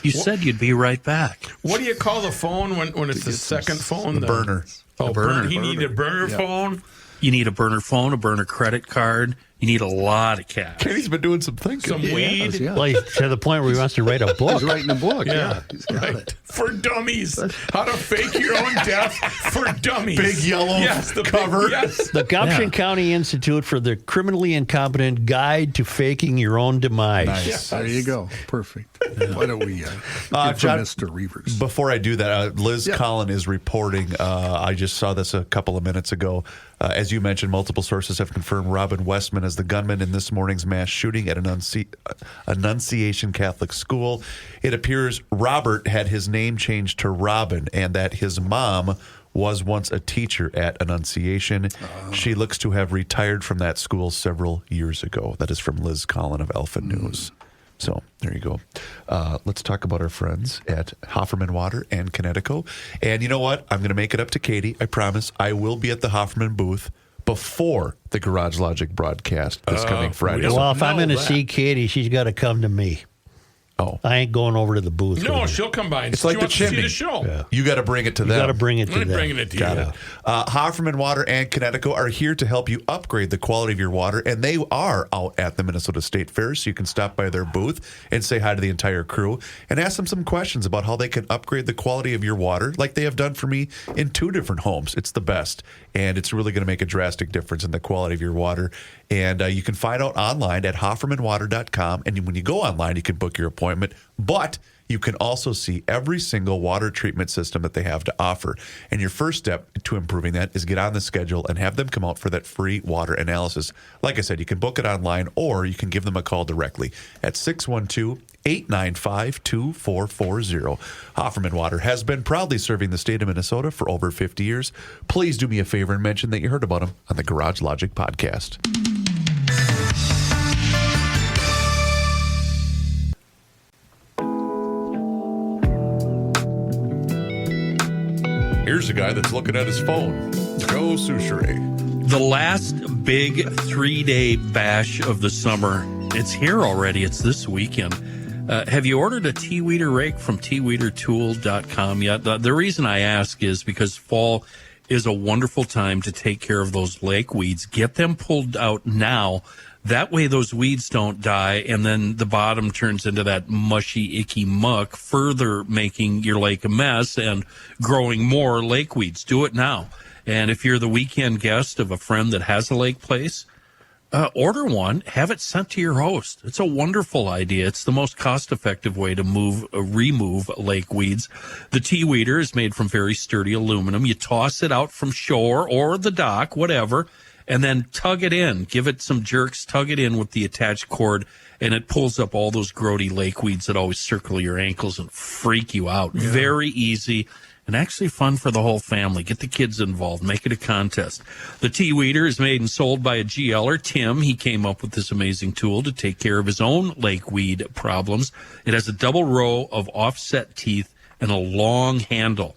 You said you'd be right back. What do you call the phone when it's the second phone? The burner. Oh, burner. He needed a burner phone? You need a burner phone, a burner credit card. You need a lot of cash. Kenny's been doing some thinking. Some weed. Yeah. Well, he's to the point where he wants to write a book. He's writing a book. Yeah. He's got it. For dummies. How to fake your own death for dummies. Big yellow cover. The Gumption County Institute for the Criminally Incompetent Guide to Faking Your Own Demise. Nice. Yes. There you go. Perfect. Why don't we get John, Mr. Reavers? Before I do that, Liz Collin is reporting. I just saw this a couple of minutes ago. As you mentioned, multiple sources have confirmed Robin Westman as the gunman in this morning's mass shooting at Annunciation Catholic School. It appears Robert had his name changed to Robin, and that his mom was once a teacher at Annunciation. She looks to have retired from that school several years ago. That is from Liz Collin of Alpha News. So there you go. Let's talk about our friends at Hofferman Water and Connecticut. And you know what? I'm going to make it up to Katie. I promise I will be at the Hofferman booth before the Garage Logic broadcast this coming Friday. Well, if I'm going to see Katie, she's got to come to me. Oh, I ain't going over to the booth. No, she'll come by. And it's like the chimney. The show. Yeah. You got to bring it to them. You got to bring it to them. Bringing it to Got you. it. Hofferman Water and Connecticut are here to help you upgrade the quality of your water, and they are out at the Minnesota State Fair, so you can stop by their booth and say hi to the entire crew and ask them some questions about how they can upgrade the quality of your water, like they have done for me in 2 different homes. It's the best, and it's really going to make a drastic difference in the quality of your water. And you can find out online at HoffermanWater.com, and when you go online, you can book your appointment. But you can also see every single water treatment system that they have to offer. And your first step to improving that is get on the schedule and have them come out for that free water analysis. Like I said, you can book it online or you can give them a call directly at 612-895-2440. Hofferman Water has been proudly serving the state of Minnesota for over 50 years. Please do me a favor and mention that you heard about them on the Garage Logic podcast. Here's a guy that's looking at his phone. Joe Souchere. The last big 3-day bash of the summer. It's here already. It's this weekend. Have you ordered a tea weeder rake from teaweedertool.com yet? The reason I ask is because fall is a wonderful time to take care of those lake weeds. Get them pulled out now. That way those weeds don't die, and then the bottom turns into that mushy, icky muck, further making your lake a mess and growing more lake weeds. Do it now. And if you're the weekend guest of a friend that has a lake place, order one, have it sent to your host. It's a wonderful idea. It's the most cost-effective way to remove lake weeds. The tea weeder is made from very sturdy aluminum. You toss it out from shore or the dock, whatever, and then tug it in. Give it some jerks, tug it in with the attached cord, and it pulls up all those grody lake weeds that always circle your ankles and freak you out. Yeah. Very easy and actually fun for the whole family. Get the kids involved. Make it a contest. The tea weeder is made and sold by a GLer, Tim. He came up with this amazing tool to take care of his own lake weed problems. It has a double row of offset teeth and a long handle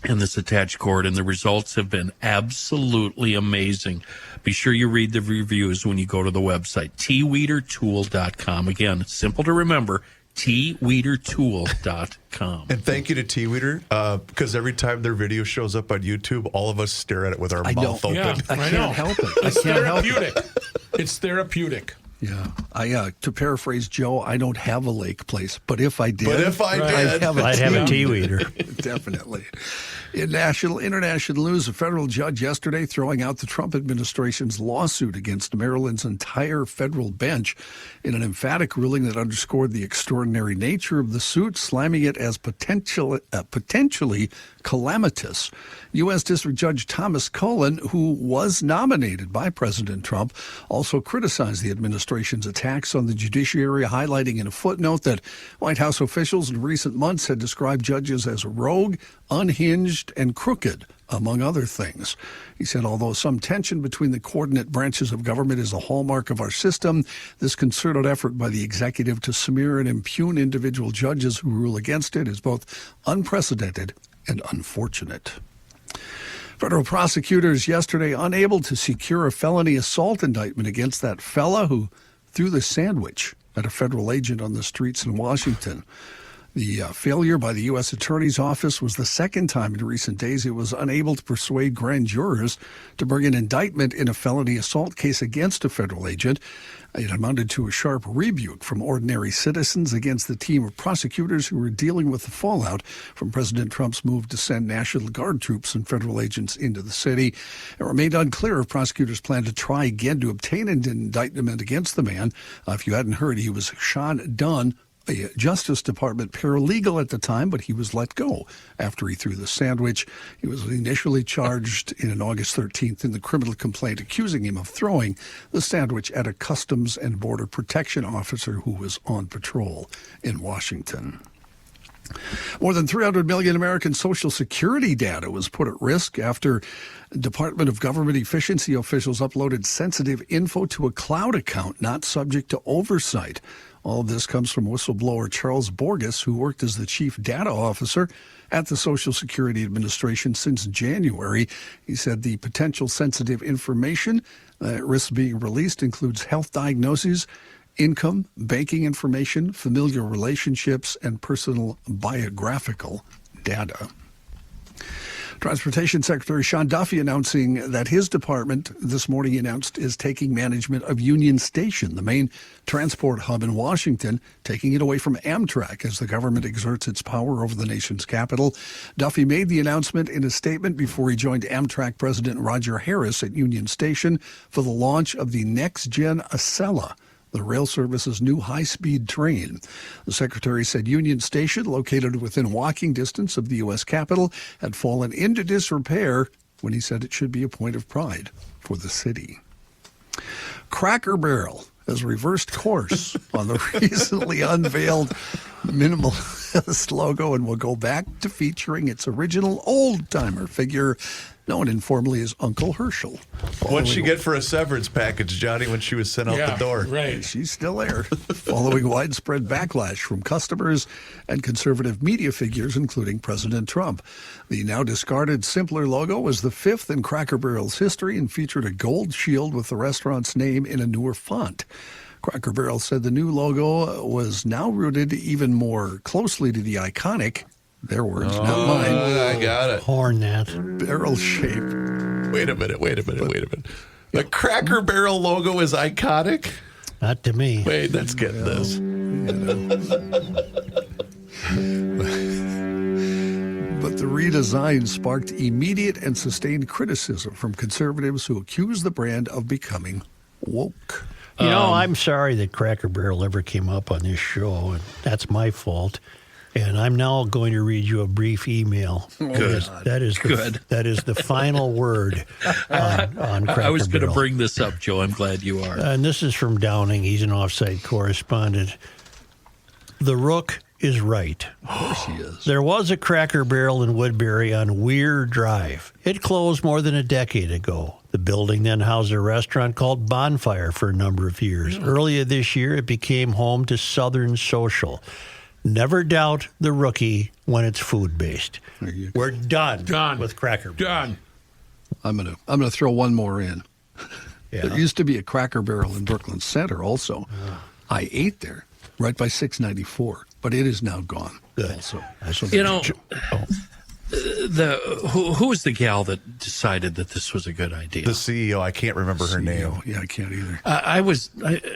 and this attached cord, and the results have been absolutely amazing. Be sure you read the reviews when you go to the website, teaweedertool.com. Again, it's simple to remember, teaweedertool.com. And thank you to Tea Weeder, because every time their video shows up on YouTube, all of us stare at it with our mouth open. Yeah, I can't help it. It's therapeutic. It's therapeutic. Yeah, to paraphrase Joe, I don't have a lake place, but if I did, I'd have a tea weeder. Definitely. In international news, a federal judge yesterday throwing out the Trump administration's lawsuit against Maryland's entire federal bench in an emphatic ruling that underscored the extraordinary nature of the suit, slamming it as potentially calamitous. U.S. District Judge Thomas Cullen, who was nominated by President Trump, also criticized the administration's attacks on the judiciary, highlighting in a footnote that White House officials in recent months had described judges as rogue, unhinged, and crooked, among other things. He said, although some tension between the coordinate branches of government is a hallmark of our system, this concerted effort by the executive to smear and impugn individual judges who rule against it is both unprecedented and unfortunate. Federal prosecutors yesterday unable to secure a felony assault indictment against that fella who threw the sandwich at a federal agent on the streets in Washington. The failure by the U.S. Attorney's Office was the second time in recent days it was unable to persuade grand jurors to bring an indictment in a felony assault case against a federal agent. It amounted to a sharp rebuke from ordinary citizens against the team of prosecutors who were dealing with the fallout from President Trump's move to send National Guard troops and federal agents into the city. It remained unclear if prosecutors plan to try again to obtain an indictment against the man. If you hadn't heard, he was Sean Dunn, a Justice Department paralegal at the time, but he was let go after he threw the sandwich. He was initially charged in an August 13th in the criminal complaint accusing him of throwing the sandwich at a Customs and Border Protection officer who was on patrol in Washington. More than 300 million American Social Security data was put at risk after Department of Government Efficiency officials uploaded sensitive info to a cloud account not subject to oversight. All of this comes from whistleblower Charles Borges, who worked as the chief data officer at the Social Security Administration since January. He said the potential sensitive information at risk being released includes health diagnoses income, banking information, familial relationships, and personal biographical data. Transportation Secretary Sean Duffy announcing that his department this morning announced is taking management of Union Station, the main transport hub in Washington, taking it away from Amtrak as the government exerts its power over the nation's capital. Duffy made the announcement in a statement before he joined Amtrak President Roger Harris at Union Station for the launch of the next-gen Acela, the rail service's new high-speed train. The secretary said Union Station, located within walking distance of the U.S. Capitol, had fallen into disrepair when he said it should be a point of pride for the city. Cracker Barrel has reversed course on the recently unveiled minimalist logo and will go back to featuring its original old-timer figure known informally as Uncle Herschel. What'd she get for a severance package, Johnny, when she was sent out the door? Right. She's still there, following widespread backlash from customers and conservative media figures, including President Trump. The now discarded, simpler logo was the fifth in Cracker Barrel's history and featured a gold shield with the restaurant's name in a newer font. Cracker Barrel said the new logo was now rooted even more closely to the iconic, their words, not mine, I got it. Hornet. barrel shape. Wait a minute. The Cracker Barrel logo is iconic? Not to me. Wait, let's get this. But the redesign sparked immediate and sustained criticism from conservatives who accuse the brand of becoming woke. You know, I'm sorry that Cracker Barrel ever came up on this show, and that's my fault. And I'm now going to read you a brief email. Good. That is the final word on Cracker Barrel. I was going to bring this up, Joe. I'm glad you are. And this is from Downing. He's an off-site correspondent. The Rook is right. Of course he is. There was a Cracker Barrel in Woodbury on Weir Drive. It closed more than a decade ago. The building then housed a restaurant called Bonfire for a number of years. Earlier this year, it became home to Southern Social. Never doubt the rookie when it's food-based. We're done with Cracker Barrel. Done. I'm gonna throw one more in. Yeah. There used to be a Cracker Barrel in Brooklyn Center also. I ate there right by 694, but it is now gone. Good. Also. You know, who was the gal that decided that this was a good idea? The CEO, I can't remember her name. Yeah, I can't either. I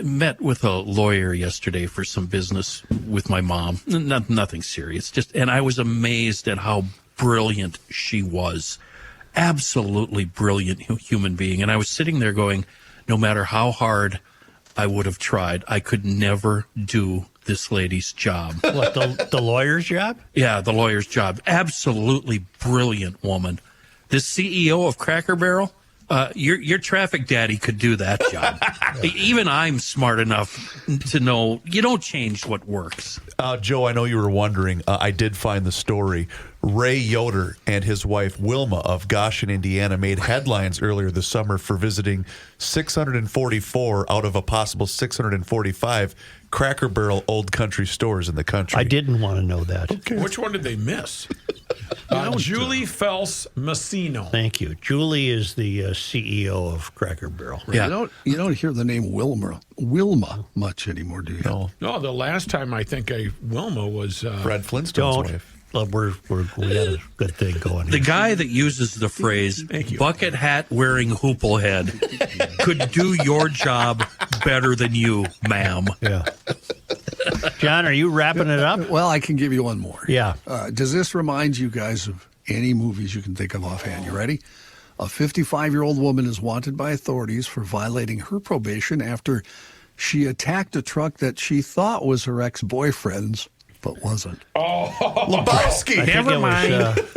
met with a lawyer yesterday for some business with my mom. Nothing serious. And I was amazed at how brilliant she was. Absolutely brilliant human being. And I was sitting there going, no matter how hard I would have tried, I could never do this lady's job. What, the lawyer's job? Yeah, the lawyer's job. Absolutely brilliant woman. The CEO of Cracker Barrel, your traffic daddy could do that job. Even I'm smart enough to know you don't change what works. Joe, I know you were wondering. I did find the story. Ray Yoder and his wife Wilma of Goshen, Indiana, made headlines earlier this summer for visiting 644 out of a possible 645 Cracker Barrel Old Country stores in the country. I didn't want to know that. Okay. Which one did they miss? Julie Fels Massino. Thank you. Julie is the CEO of Cracker Barrel. Yeah. You don't hear the name Wilma much anymore, do you? No, the last time I think Wilma was Fred Flintstone's wife. We got a good thing going. The guy that uses the phrase bucket hat wearing hoople head could do your job better than you, ma'am. Yeah. John, are you wrapping it up? Well, I can give you one more. Yeah. Does this remind you guys of any movies you can think of offhand? You ready? A 55-year-old woman is wanted by authorities for violating her probation after she attacked a truck that she thought was her ex-boyfriend's, but wasn't. Oh, Lebowski. Never mind.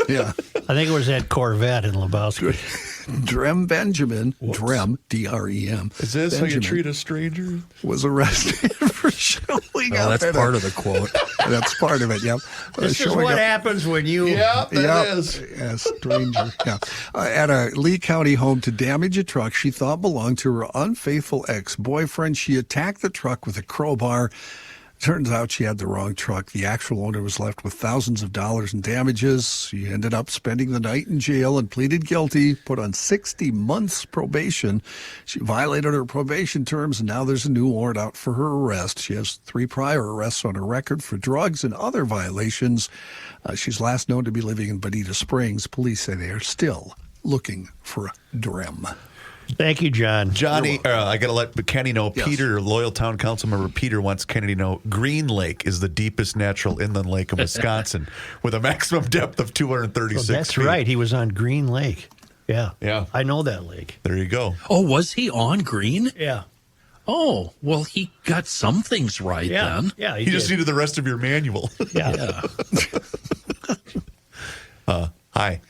Yeah. I think it was that Corvette in Lebowski. Drem Benjamin, Drem, D-R-E-M. Is this Benjamin how you treat a stranger? Was arrested for showing up. That's part of the quote. That's part of it, yep. This is what happens when you... Yep, that is. Yeah, stranger. Yeah. At a Lee County home to damage a truck she thought belonged to her unfaithful ex-boyfriend. She attacked the truck with a crowbar. Turns out she had the wrong truck. The actual owner was left with thousands of dollars in damages. She ended up spending the night in jail and pleaded guilty, put on 60 months probation. She violated her probation terms, and now there's a new warrant out for her arrest. She has 3 prior arrests on her record for drugs and other violations. She's last known to be living in Bonita Springs. Police say they are still looking for Drem. Thank you, John. Johnny, I got to let Kenny know. Yes. Peter, loyal town council member Peter, wants Kenny to know Green Lake is the deepest natural inland lake in Wisconsin with a maximum depth of 236 That's feet. right. He was on Green Lake. Yeah. Yeah. I know that lake. There you go. Oh, was he on green? Yeah. Oh, well, he got some things right then. Yeah, He just needed the rest of your manual. Yeah. Hi.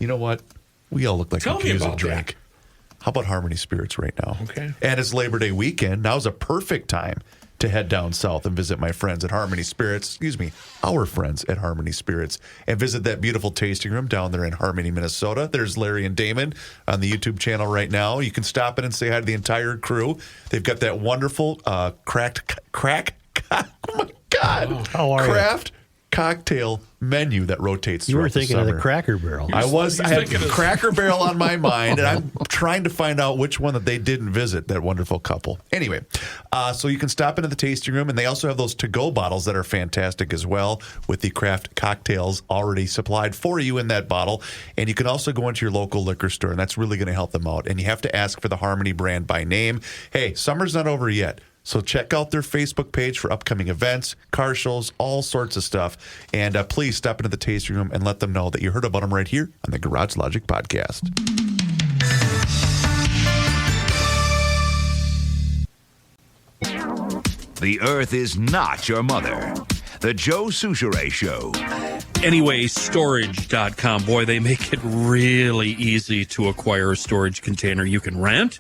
You know what? We all look like Tell we me could use a about drink. that. How about Harmony Spirits right now? Okay. And it's Labor Day weekend. Now's a perfect time to head down south and visit my friends at Harmony Spirits. Our friends at Harmony Spirits. And visit that beautiful tasting room down there in Harmony, Minnesota. There's Larry and Damon on the YouTube channel right now. You can stop in and say hi to the entire crew. They've got that wonderful oh my God. How are you? Craft cocktail menu that rotates You were throughout the thinking of summer. the Cracker Barrel. I had thinking of- Cracker Barrel on my mind, and I'm trying to find out which one that they didn't visit, that wonderful couple. Anyway, so you can stop into the tasting room, and they also have those to-go bottles that are fantastic as well, with the craft cocktails already supplied for you in that bottle. And you can also go into your local liquor store, and that's really going to help them out. And you have to ask for the Harmony brand by name. Hey, summer's not over yet. So check out their Facebook page for upcoming events, car shows, all sorts of stuff. And please stop into the tasting room and let them know that you heard about them right here on the Garage Logic Podcast. The earth is not your mother. The Joe Souchere Show. Anyway, storage.com. Boy, they make it really easy to acquire a storage container. You can rent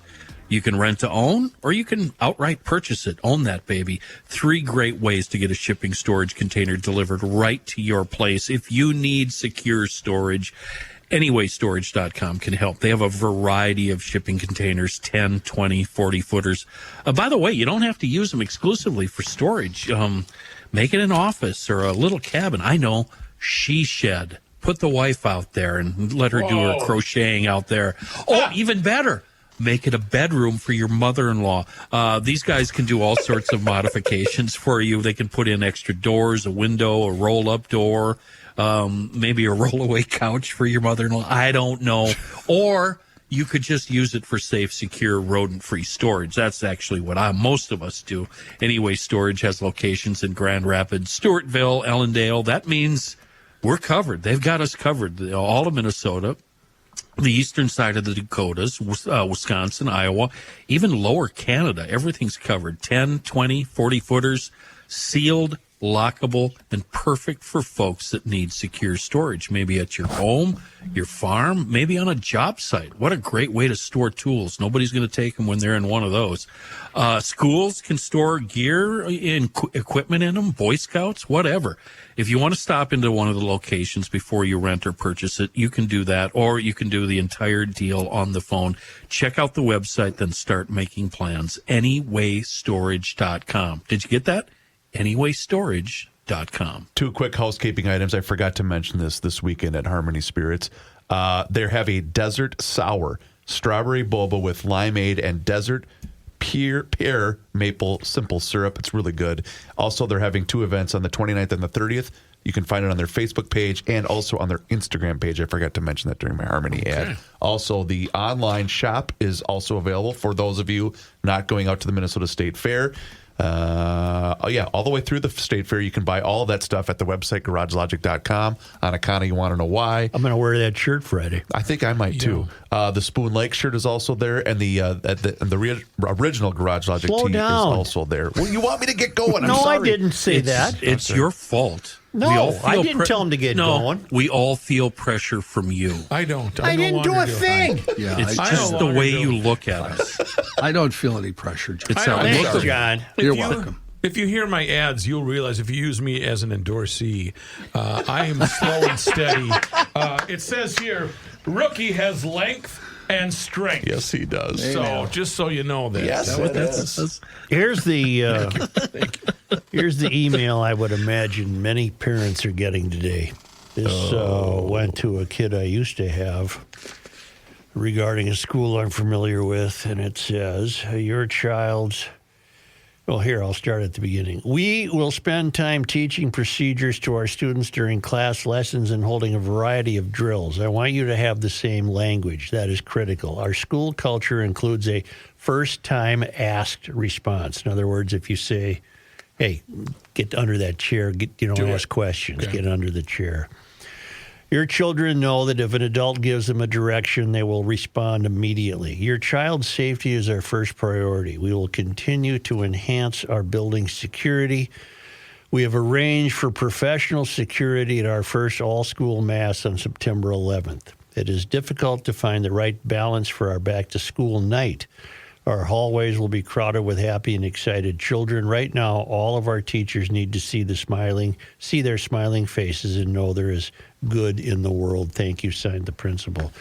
to own, or you can outright purchase it. Own that baby. 3 great ways to get a shipping storage container delivered right to your place. If you need secure storage, Anywaystorage.com can help. They have a variety of shipping containers, 10, 20, 40 footers. By the way, you don't have to use them exclusively for storage. Make it an office or a little cabin. I know, she shed. Put the wife out there and let her do her crocheting out there. Oh, even better. Make it a bedroom for your mother-in-law. These guys can do all sorts of modifications for you. They can put in extra doors, a window, a roll-up door, maybe a roll-away couch for your mother-in-law. I don't know. Or you could just use it for safe, secure, rodent-free storage. That's actually what most of us do. Anyway, Storage has locations in Grand Rapids, Stewartville, Ellendale. That means we're covered. They've got us covered. All of Minnesota, the eastern side of the Dakotas, Wisconsin, Iowa, even lower Canada. Everything's covered. 10, 20, 40 footers, sealed, lockable, and perfect for folks that need secure storage. Maybe at your home, your farm, maybe on a job site. What a great way to store tools. Nobody's going to take them when they're in one of those. Schools can store gear and equipment in them, Boy Scouts, whatever. If you want to stop into one of the locations before you rent or purchase it, you can do that, or you can do the entire deal on the phone. Check out the website, then start making plans. Anywaystorage.com. Did you get that? Anywaystorage.com. 2 quick housekeeping items. I forgot to mention this weekend at Harmony Spirits. They have a desert sour, strawberry boba with limeade and desert pear maple simple syrup. It's really good. Also, they're having 2 events on the 29th and the 30th. You can find it on their Facebook page and also on their Instagram page. I forgot to mention that during my Harmony ad. Also, the online shop is also available for those of you not going out to the Minnesota State Fair. All the way through the State Fair. You can buy all of that stuff at the website, garagelogic.com. On account of you want to know why. I'm going to wear that shirt Friday. I think I might too. The Spoon Lake shirt is also there, and the original Garage Logic tee is also there. Well, you want me to get going? No, I didn't say that. It's your fault. No, I didn't tell him to get going. We all feel pressure from you. I don't. I didn't do a thing. It's just the way you look at us. I don't feel any pressure, John. Thanks, John. You're welcome. If you hear my ads, you'll realize if you use me as an endorsee, I am slow and steady. It says here, rookie has length and strength. Yes, he does. So, just so you know that. Yes, it is. Here's the email I would imagine many parents are getting today. This went to a kid I used to have regarding a school I'm familiar with, and it says, your child's... Well, here, I'll start at the beginning. We will spend time teaching procedures to our students during class lessons and holding a variety of drills. I want you to have the same language. That is critical. Our school culture includes a first-time asked response. In other words, if you say, hey, get under that chair, ask questions, get under the chair. Your children know that if an adult gives them a direction, they will respond immediately. Your child's safety is our first priority. We will continue to enhance our building security. We have arranged for professional security at our first all-school mass on September 11th. It is difficult to find the right balance for our back-to-school night. Our hallways will be crowded with happy and excited children. Right now, all of our teachers need to see their smiling faces and know there is good in the world. Thank you, signed the principal.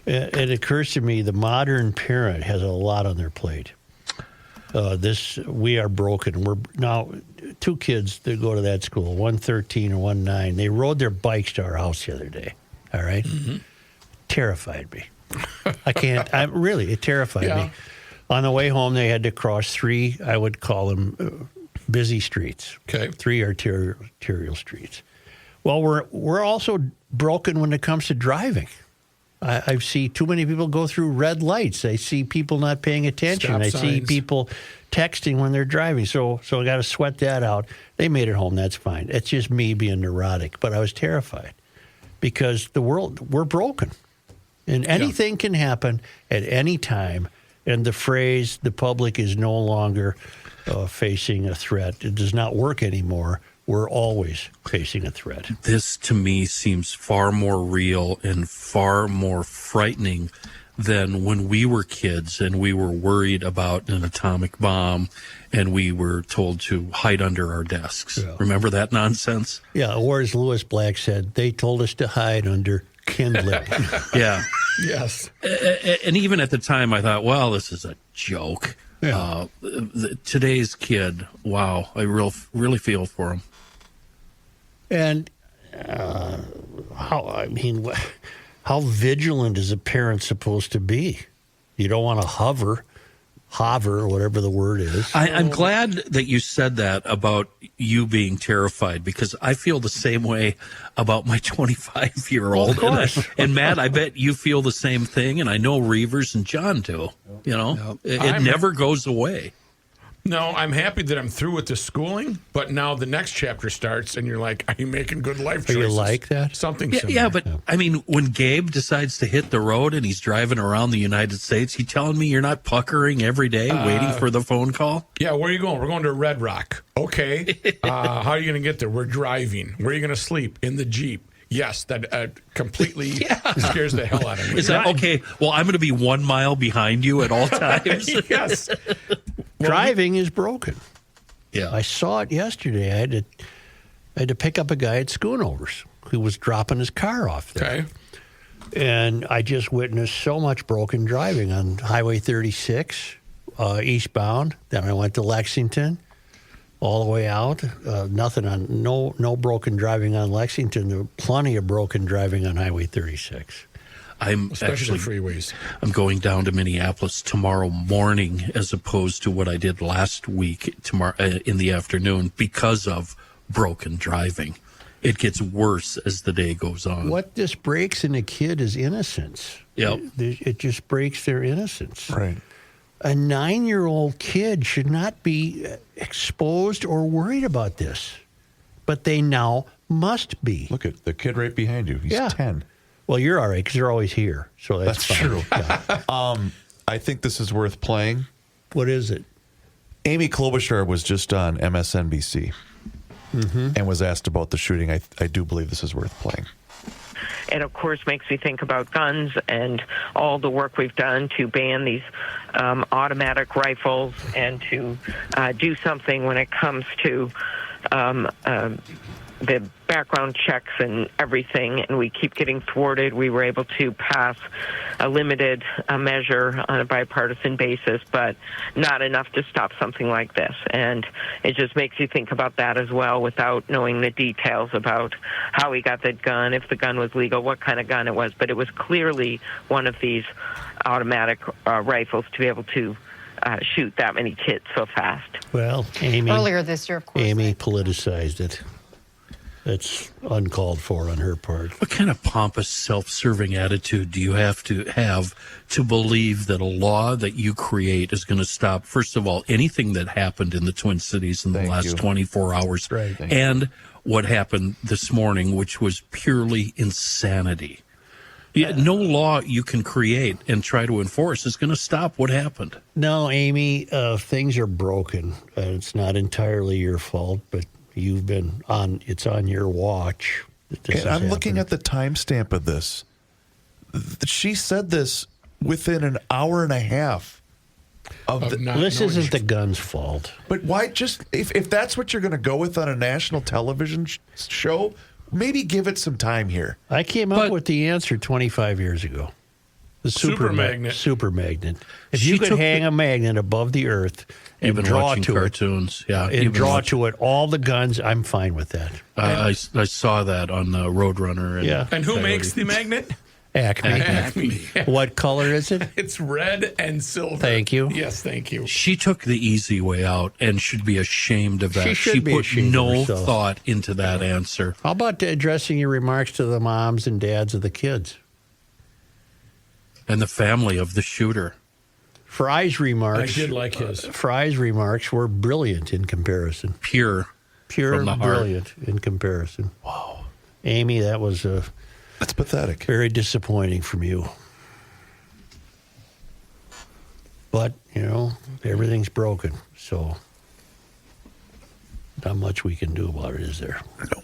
It occurs to me the modern parent has a lot on their plate. We are broken. We're now 2 kids that go to that school, one 13 and one 9. They rode their bikes to our house the other day. All right? Mm-hmm. Terrified me. It terrified me. On the way home, they had to cross 3, I would call them busy streets. Okay. 3 arterial streets. Well, we're also broken when it comes to driving. I see too many people go through red lights. I see people not paying attention. I see people texting when they're driving. So I got to sweat that out. They made it home. That's fine. It's just me being neurotic. But I was terrified because we're broken. And anything can happen at any time. And the phrase, the public is no longer facing a threat, it does not work anymore. We're always facing a threat. This, to me, seems far more real and far more frightening than when we were kids and we were worried about an atomic bomb and we were told to hide under our desks. Yeah. Remember that nonsense? Yeah, or as Lewis Black said, they told us to hide under kindling. Yeah. Yes. And even at the time, I thought, well, this is a joke. Yeah. Today's kid, wow, I really feel for him. And how vigilant is a parent supposed to be? You don't want to hover, or whatever the word is. I'm glad that you said that about you being terrified, because I feel the same way about my 25-year-old. Of course. And Matt, I bet you feel the same thing, and I know Reavers and John do. It never goes away. No, I'm happy that I'm through with the schooling, but now the next chapter starts, and you're like, are you making good life choices? Are you like that? Something similar. Yeah, but I mean, when Gabe decides to hit the road and he's driving around the United States, you telling me you're not puckering every day waiting for the phone call? Yeah, where are you going? We're going to Red Rock. Okay. How are you going to get there? We're driving. Where are you going to sleep? In the Jeep. Yes, that completely scares the hell out of me. Is that okay? Well, I'm going to be 1 mile behind you at all times. Yes. Driving is broken. Yeah. I saw it yesterday. I had to pick up a guy at Schoonovers who was dropping his car off there. Okay. And I just witnessed so much broken driving on Highway 36 eastbound. Then I went to Lexington. All the way out, no broken driving on Lexington. There were plenty of broken driving on Highway 36. Especially freeways. I'm going down to Minneapolis tomorrow morning, as opposed to what I did last week tomorrow in the afternoon, because of broken driving. It gets worse as the day goes on. What this breaks in a kid is innocence. Yep. It just breaks their innocence. Right. A 9-year-old kid should not be exposed or worried about this, but they now must be. Look at the kid right behind you. He's 10. Well, you're all right because you're always here, so that's fine. True. Yeah. I think this is worth playing. What is it? Amy Klobuchar was just on MSNBC and was asked about the shooting. I do believe this is worth playing. And, of course, makes me think about guns and all the work we've done to ban these automatic rifles and to do something when it comes to the background checks and everything, and we keep getting thwarted. We were able to pass a limited measure on a bipartisan basis, but not enough to stop something like this. And it just makes you think about that as well without knowing the details about how he got that gun, if the gun was legal, what kind of gun it was. But it was clearly one of these automatic rifles to be able to shoot that many kids so fast. Well, Amy... Earlier this year, of course. Amy politicized it. That's uncalled for on her part. What kind of pompous, self-serving attitude do you have to believe that a law that you create is going to stop, first of all, anything that happened in the Twin Cities in the last 24 hours, and what happened this morning, which was purely insanity? No law you can create and try to enforce is going to stop what happened. No, Amy, things are broken. It's not entirely your fault, but you've been on. It's on your watch. And I'm looking at the timestamp of this. She said this within an hour and a half. This isn't the gun's fault. But why just if that's what you're going to go with on a national television show, maybe give it some time here. I came up with the answer 25 years ago. The super magnet. Super magnet. If you could hang a magnet above the earth and draw to cartoons. and draw to it all the guns, I'm fine with that. I saw that on Roadrunner. And who makes the magnet? Acme. What color is it? It's red and silver. Thank you. Yes, thank you. She took the easy way out and should be ashamed of that. She put no thought into that answer. How about addressing your remarks to the moms and dads of the kids? And the family of the shooter. Fry's remarks. I did like his. Fry's remarks were brilliant in comparison. Pure from the brilliant heart. In comparison. Wow. Amy, that's pathetic. Very disappointing from you. But, everything's broken, so not much we can do about it, is there? No.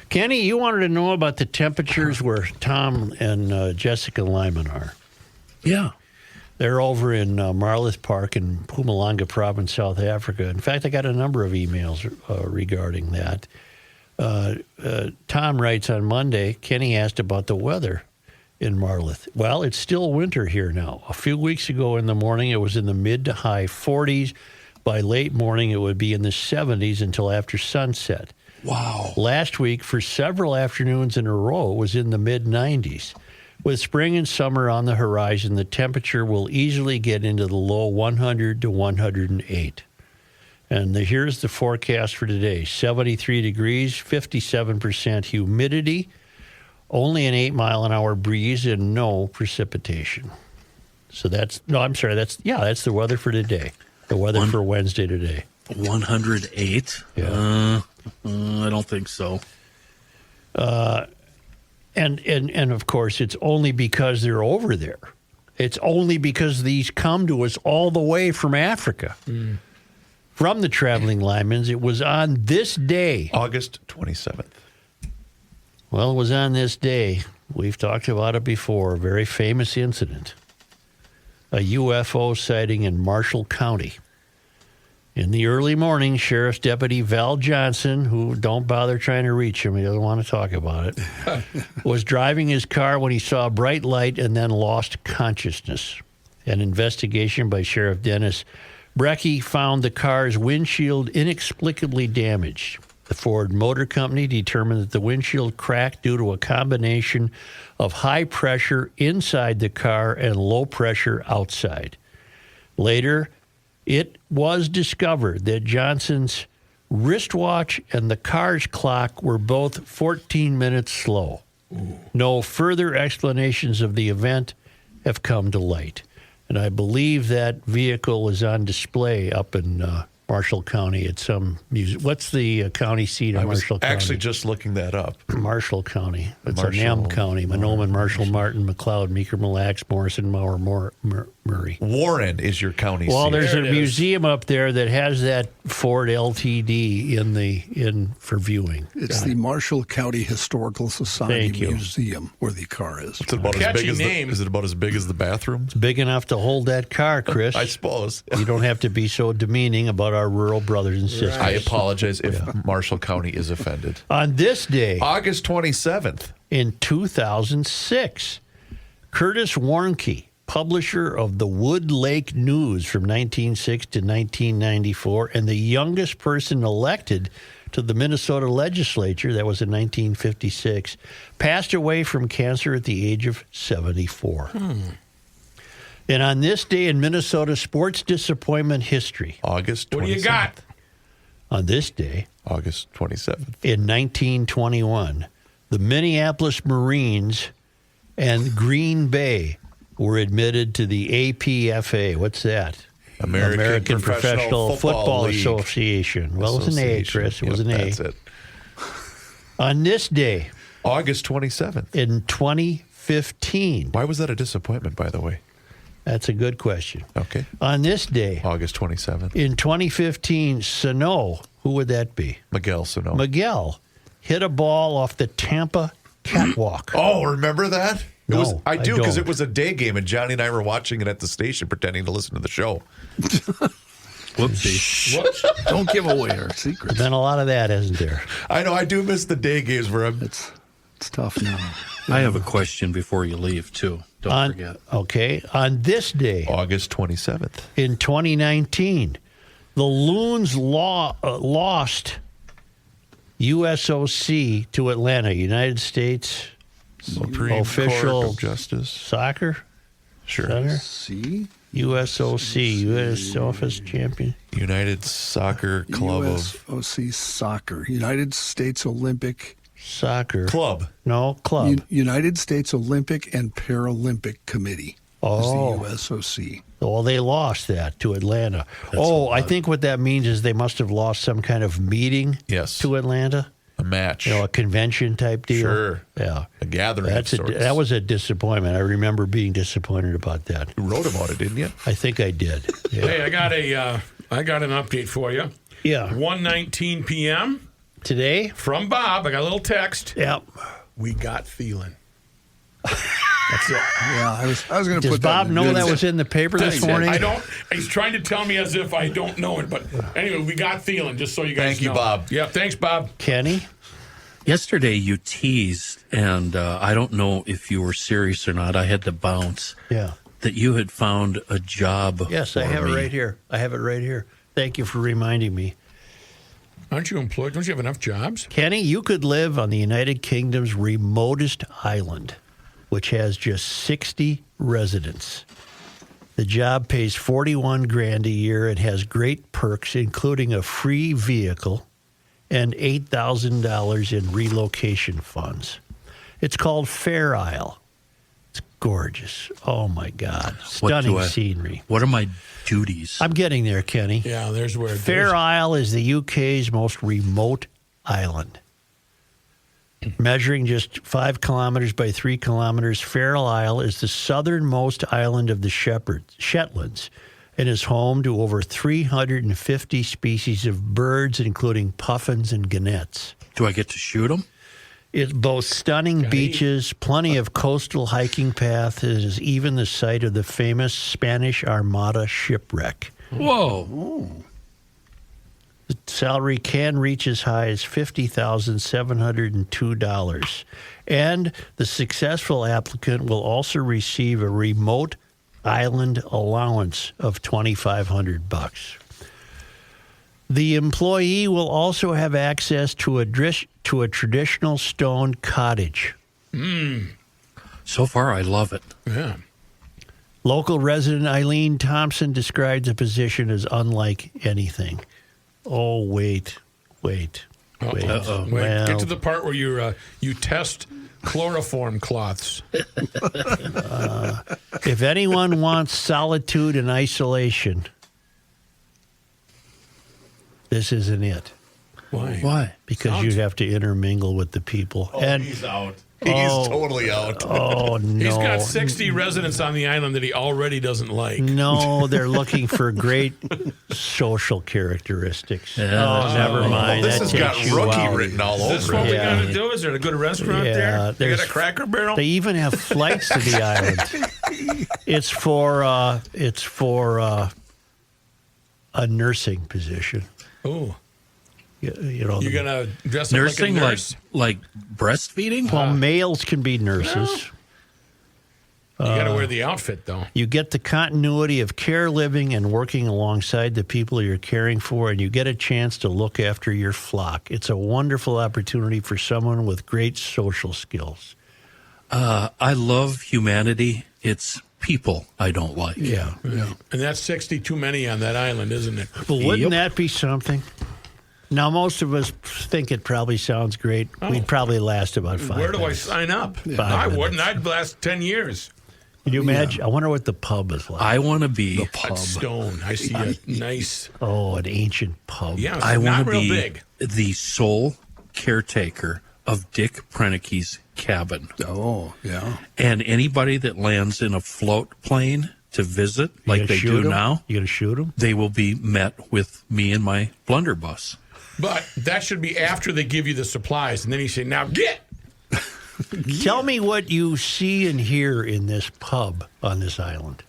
Kenny, you wanted to know about the temperatures where Tom and Jessica Lyman are. Yeah. They're over in Marloth Park in Mpumalanga Province, South Africa. In fact, I got a number of emails regarding that. Tom writes on Monday, Kenny asked about the weather in Marloth. Well, it's still winter here now. A few weeks ago in the morning, it was in the mid to high 40s. By late morning, it would be in the 70s until after sunset. Wow. Last week, for several afternoons in a row, it was in the mid-90s. With spring and summer on the horizon, the temperature will easily get into the low 100 to 108. And here's the forecast for today. 73 degrees, 57% humidity, only an 8-mile-an-hour breeze, and no precipitation. So that's the weather for today. The weather for Wednesday today. 108? Yeah. I don't think so. And of course, it's only because they're over there. It's only because these come to us all the way from Africa. From the traveling Lymans. It was on this day. August 27th. Well, it was on this day. We've talked about it before. A very famous incident. A UFO sighting in Marshall County. In the early morning, Sheriff's Deputy Val Johnson, who don't bother trying to reach him, he doesn't want to talk about it, was driving his car when he saw a bright light and then lost consciousness. An investigation by Sheriff Dennis Brecky found the car's windshield inexplicably damaged. The Ford Motor Company determined that the windshield cracked due to a combination of high pressure inside the car and low pressure outside. Later, it was discovered that Johnson's wristwatch and the car's clock were both 14 minutes slow. No further explanations of the event have come to light. And I believe that vehicle is on display up in Marshall County at some museum. What's the county seat of Marshall County? Actually just looking that up. Marshall County. It's an M County. Monoman, Marshall, Martin, McLeod, Meeker, Mille Lacs, Morrison, Mauer, Murray. Warren is your county seat. Well, there's a museum up there that has that Ford LTD in for viewing. It's the Marshall County Historical Society Museum where the car is. Is it about as big as is it about as big as the bathroom? It's big enough to hold that car, Chris. I suppose. You don't have to be so demeaning about our rural brothers and sisters. I apologize if Marshall County is offended. On this day, August 27th, in 2006, Curtis Warnke, publisher of the Wood Lake News from 1906 to 1994, and the youngest person elected to the Minnesota legislature, that was in 1956, passed away from cancer at the age of 74. And on this day in Minnesota sports disappointment history, August 27th. What do you got? On this day, August 27th. in 1921, the Minneapolis Marines and Green Bay were admitted to the APFA. What's that? American Professional Football League. Association. Well, it was an A, Chris. It was an A. That's it. On this day, August 27th. in 2015. Why was that a disappointment, by the way? That's a good question. Okay. On this day, August 27th. in 2015, Sano, who would that be? Miguel Sano. Miguel hit a ball off the Tampa catwalk. Oh, remember that? No, I do, because don't. it was a day game, and Johnny and I were watching it at the station, pretending to listen to the show. Whoopsie. Whoops. Don't give away our secrets. There's been a lot of that, hasn't there? I know, I do miss the day games where I'm... It's tough now. I have a question before you leave, too. Don't forget. Okay. On this day, August 27th. in 2019, the Loons lost USOC to Atlanta, United States Supreme Official Court of Justice. Soccer Sure. Center. See? USOC, U.S. Office Champion. United Soccer Club of... USOC Soccer. United States Olympic... Soccer. Club. No, club. United States Olympic and Paralympic Committee. Oh. Is the USOC. Well, they lost that to Atlanta. I think what that means is they must have lost some kind of meeting to Atlanta. A match. A convention type deal. Sure. Yeah. A gathering of sorts. That was a disappointment. I remember being disappointed about that. You wrote about it, didn't you? I think I did. Yeah. Hey, I got an update for you. Yeah. 1:19 p.m. Today? From Bob. I got a little text. Yep. We got Thielen. That's it. Yeah, I was going to Does put Bob that in. know that was in the paper this morning? I don't. He's trying to tell me as if I don't know it. But anyway, we got Thielen, just so you guys know. Thank you, Bob. Yeah, thanks, Bob. Kenny? Yesterday you teased, and I don't know if you were serious or not. I had to bounce. Yeah. That you had found a job. Yes, I have it right here. Thank you for reminding me. Aren't you employed? Don't you have enough jobs? Kenny, you could live on the United Kingdom's remotest island, which has just 60 residents. The job pays $41,000 a year and has great perks, including a free vehicle and $8,000 in relocation funds. It's called Fair Isle. It's gorgeous. Oh, my God. Stunning scenery. What are my duties? I'm getting there, Kenny. Yeah, there's where... Fair Isle is the UK's most remote island. Measuring just 5 kilometers by 3 kilometers, Fair Isle is the southernmost island of the Shetlands and is home to over 350 species of birds, including puffins and gannets. Do I get to shoot them? It boasts stunning beaches, plenty of coastal hiking paths. It is even the site of the famous Spanish Armada shipwreck. Whoa. The salary can reach as high as $50,702. And the successful applicant will also receive a remote island allowance of $2,500. The employee will also have access to a traditional stone cottage. So far, I love it. Yeah. Local resident Eileen Thompson described the position as unlike anything. Oh, wait. Uh-oh. Wait, Well, get to the part where you test chloroform cloths. if anyone wants solitude and isolation, this isn't it. Why? Because you'd have to intermingle with the people. Oh, and he's out. He's totally out. Oh, no. He's got 60 residents on the island that he already doesn't like. No, they're looking for great social characteristics. Never mind. This that has got takes you rookie out. written all Is over this what it. we got to do? Is there a good restaurant there? They got a Cracker Barrel? They even have flights to the island. It's for a nursing position. Oh. You know, you're gonna dress up nursing, like a nurse? like breastfeeding. Well, males can be nurses. You got to wear the outfit, though. You get the continuity of care, living, and working alongside the people you're caring for, and you get a chance to look after your flock. It's a wonderful opportunity for someone with great social skills. I love humanity. It's people I don't like. Yeah. And that's 60 too many on that island, isn't it? Well, wouldn't that be something? Now, most of us think it probably sounds great. We'd probably last about 5 Where do minutes. I sign up? 5 I minutes. wouldn't. I'd last 10 years. Can you imagine? I wonder what the pub is like. I want to be At Stone. I see a nice. Oh, an ancient pub. Yeah, I want not to real be big. the sole caretaker of Dick Prenike's cabin. Oh, yeah. And anybody that lands in a float plane to visit, You like gonna they shoot do 'em? now, You going to shoot them? they will be met with me and my blunderbuss. But that should be after they give you the supplies. And then you say, now get. Tell me what you see and hear in this pub on this island.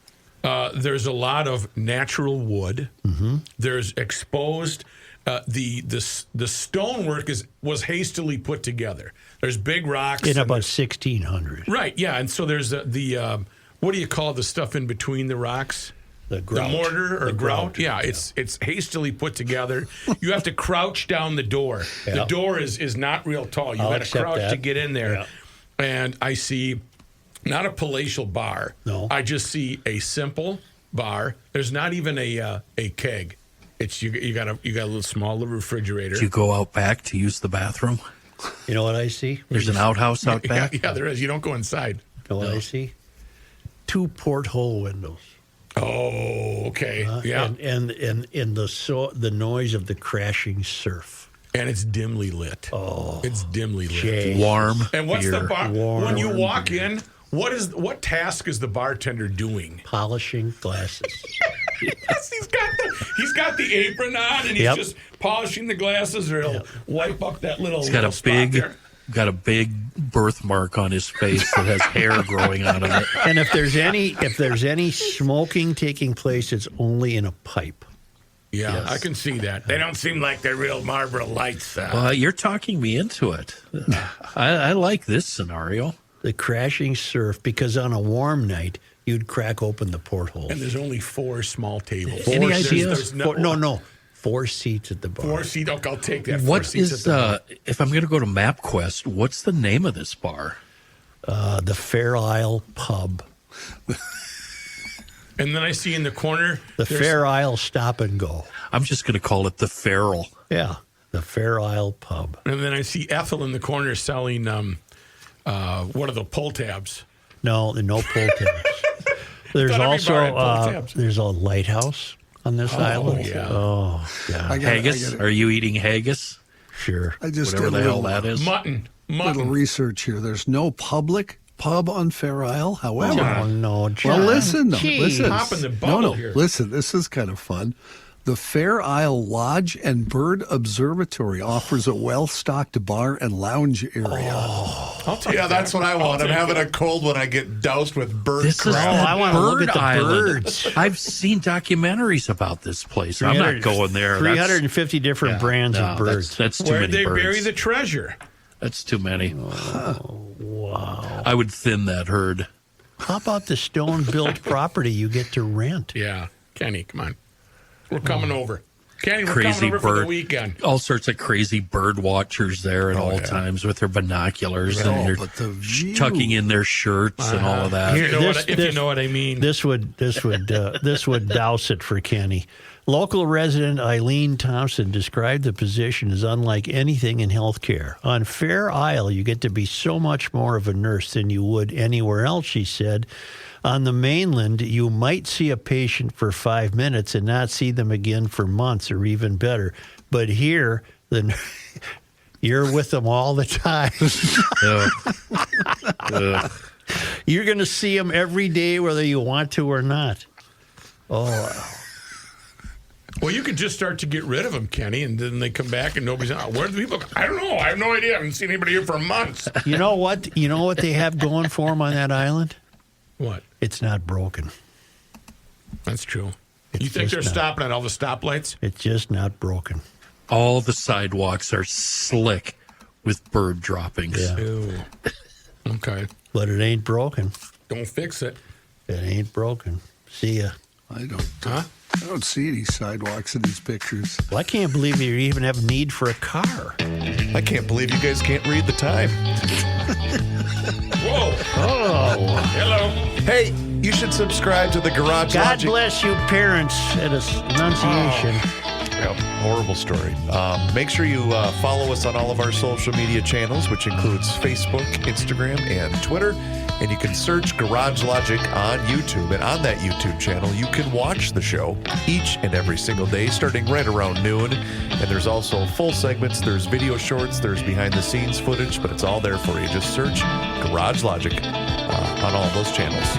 There's a lot of natural wood. Mm-hmm. There's exposed. The stonework was hastily put together. There's big rocks. In about 1600. Right, yeah. And so there's the what do you call the stuff in between the rocks? The grout. The mortar or The grout? grout. Yeah, it's hastily put together. You have to crouch down the door. Yeah. The door is not real tall. You I'll got to accept crouch that. to get in there. Yeah. And I see not a palatial bar. No. I just see a simple bar. There's not even a keg. It's you got a little small little refrigerator. Do you go out back to use the bathroom? You know what I see? There's an outhouse out back. Yeah, there is. You don't go inside. You know what I see? 2 porthole windows. Oh, okay. Yeah. And the noise of the crashing surf. And it's dimly lit. Oh, it's dimly lit. Jesus. Warm. And what's beer. the bar? Warm When you walk beer. in, what task is the bartender doing? Polishing glasses. Yes, he's got the apron on and he's Yep. just polishing the glasses, or he'll wipe up that little. He's got little spot there. got a big birthmark on his face that has hair growing out of it. And if there's any smoking taking place, it's only in a pipe. Yeah, Yes. I can see that. They don't seem like they're real Marlboro Lights. You're talking me into it. I like this scenario. The crashing surf, because on a warm night, you'd crack open the portholes. And there's only 4 small tables. Any There's- ideas? there's No. 4 seats at the bar. 4 seat. Okay, I'll take that. 4 What seats is at the if I'm going to go to MapQuest? What's the name of this bar? The Fair Isle Pub. And then I see in the corner The there's- Fair Isle Stop and Go. I'm just going to call it the Feral. Yeah, the Fair Isle Pub. And then I see Ethel in the corner selling what are the pull tabs? No pull tabs. There's Thought every also bar had pull tabs. there's a lighthouse on this island. yeah. Oh, God. Haggis? Are you eating haggis? Sure. I just Whatever did the a hell little, that is. Mutton. little research here. There's no public pub on Fair Isle. However, Oh, no, John. well, listen, Jeez. listen. Popping the bubble here. Listen, this is kind of fun. The Fair Isle Lodge and Bird Observatory offers a well-stocked bar and lounge area. I'll take Yeah, that's what I want. I'm take having it. a cold when I get doused with bird This is crap. I wanna look Bird at the Island. birds. I've seen documentaries about this place. I'm not going there. 350 different brands of birds. That's too Where many they birds. bury the treasure. That's too many. Wow. I would thin that herd. How about the stone-built property you get to rent? Yeah. Kenny, come on. We're coming over. Kenny, we're Crazy coming over for the bird. weekend. All sorts of crazy bird watchers there at all times with their binoculars and they're but the view. tucking in their shirts and all of that. Here- If you know what I mean. This would douse it for Kenny. Local resident Eileen Thompson described the position as unlike anything in healthcare. On Fair Isle, you get to be so much more of a nurse than you would anywhere else, she said. On the mainland, you might see a patient for 5 minutes and not see them again for months or even better. But here, you're with them all the time. You're going to see them every day, whether you want to or not. Oh, Well, you could just start to get rid of them, Kenny, and then they come back and nobody's out. Where are the people? I don't know. I have no idea. I haven't seen anybody here for months. you know what? You know what they have going for them on that island? What? It's not broken. That's true. You think they're stopping at all the stoplights? It's just not broken. All the sidewalks are slick with bird droppings. Yeah. Ew. Okay. But it ain't broken. Don't fix it. It ain't broken. See ya. I don't see any sidewalks in these pictures. Well, I can't believe you even have need for a car. I can't believe you guys can't read the time. Whoa. Oh. Hello. Hey, you should subscribe to the Garage God Logic. bless you, parents, at Annunciation. Yep, horrible story. Make sure you follow us on all of our social media channels, which includes Facebook, Instagram, and Twitter. And you can search Garage Logic on YouTube. And on that YouTube channel, you can watch the show each and every single day, starting right around noon. And there's also full segments, there's video shorts, there's behind-the-scenes footage, but it's all there for you. Just search Garage Logic on all of those channels.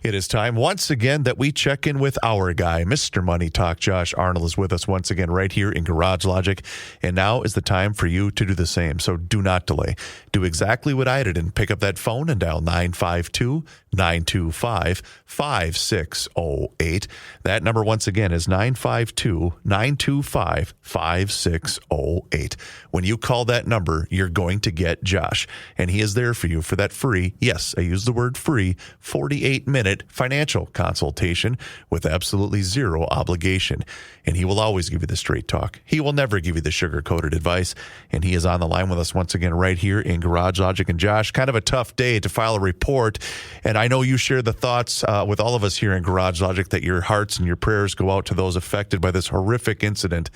It is time once again that we check in with our guy, Mr. Money Talk. Josh Arnold is with us once again right here in Garage Logic. And now is the time for you to do the same. So do not delay. Do exactly what I did and pick up that phone and dial 952-925-5608. That number once again is 952-925-5608. When you call that number, you're going to get Josh. And he is there for you for that free, yes, I use the word free, 48-minute financial consultation with absolutely zero obligation. And he will always give you the straight talk. He will never give you the sugar-coated advice. And he is on the line with us once again right here in Garage Logic. And Josh, kind of a tough day to file a report. And I know you share the thoughts with all of us here in Garage Logic that your hearts and your prayers go out to those affected by this horrific incident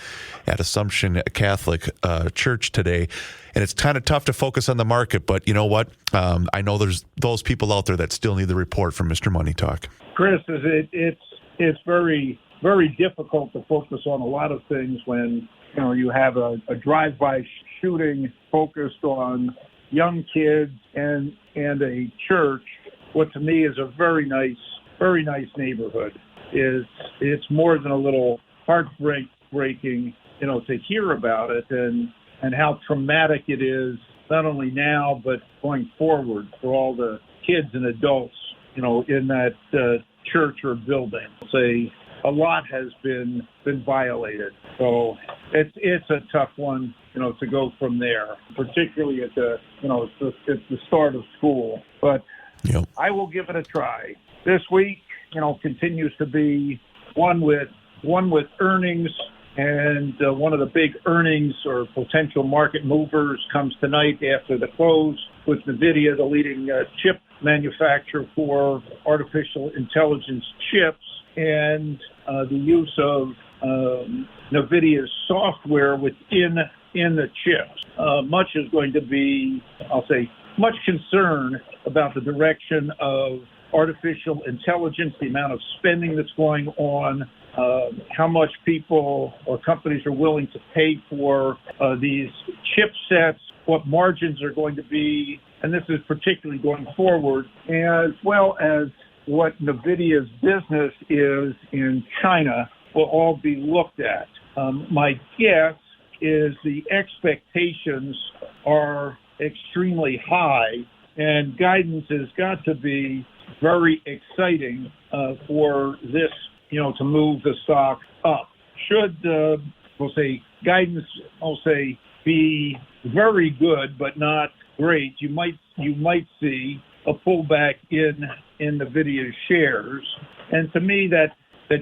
at Assumption Catholic Church today. And it's kind of tough to focus on the market, but you know what? I know there's those people out there that still need the report from Mr. Money Talk. Chris, it's very, very difficult to focus on a lot of things when you have a drive-by shooting focused on young kids and a church. What to me is a very nice neighborhood. It's more than a little heartbreaking, to hear about it and how traumatic it is, not only now, but going forward for all the kids and adults, in that church or building. Say a lot has been violated. So it's a tough one, to go from there, particularly at the start of school. But yep. I will give it a try. This week, continues to be one with earnings. And one of the big earnings or potential market movers comes tonight after the close with NVIDIA, the leading chip manufacturer for artificial intelligence chips, and the use of NVIDIA's software within the chips. Much is going to be, I'll say, much concern about the direction of artificial intelligence, the amount of spending that's going on, how much people or companies are willing to pay for these chipsets, what margins are going to be, and this is particularly going forward, as well as what NVIDIA's business is in China will all be looked at. My guess is the expectations are extremely high, and guidance has got to be very exciting for this, to move the stock up. Should, guidance, be very good but not great, you might see a pullback in NVIDIA shares. And to me, that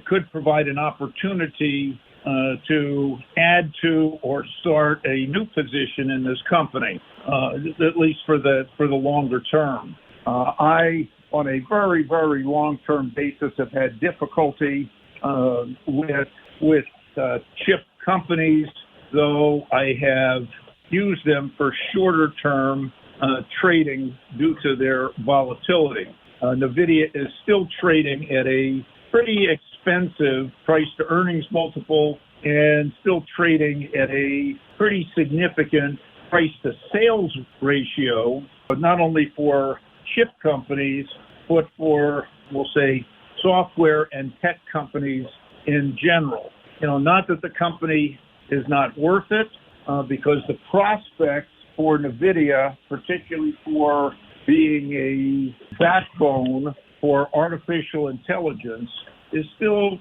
could provide an opportunity to add to or start a new position in this company, at least for the longer term. I, on a very, very long-term basis, have had difficulty with chip companies, though I have used them for shorter-term trading due to their volatility. NVIDIA is still trading at a pretty expensive price-to-earnings multiple and still trading at a pretty significant price-to-sales ratio, but not only for chip companies, but for, software and tech companies in general. Not that the company is not worth it, because the prospects for NVIDIA, particularly for being a backbone for artificial intelligence is still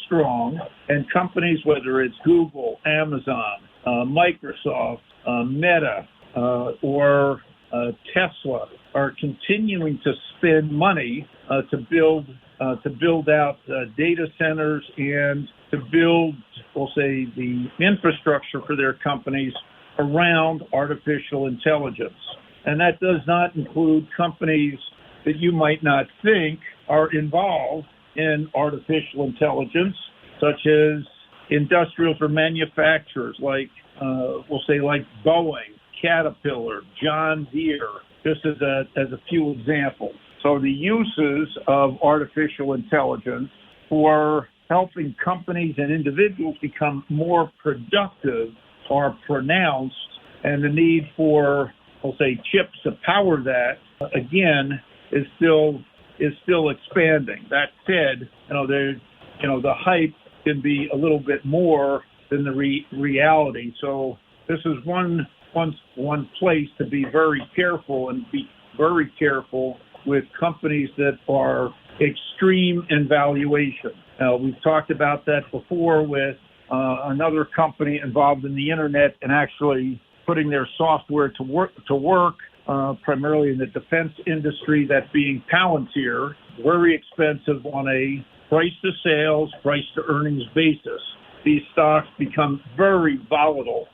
strong, and companies, whether it's Google, Amazon, Microsoft, Meta, or Tesla, are continuing to spend money to build out data centers and to build, we'll say, the infrastructure for their companies around artificial intelligence. And that does not include companies that you might not think are involved in artificial intelligence, such as industrials or manufacturers like, we'll say, like Boeing, Caterpillar, John Deere, just as a few examples. So the uses of artificial intelligence for helping companies and individuals become more productive are pronounced, and the need for, we'll say, chips to power that, again, is still expanding. That said, the hype can be a little bit more than the reality. So this is one place to be very careful, and be very careful with companies that are extreme in valuation. We've talked about that before with another company involved in the internet and actually putting their software to work, primarily in the defense industry, that being Palantir, very expensive on a price to sales, price to earnings basis. These stocks become very volatile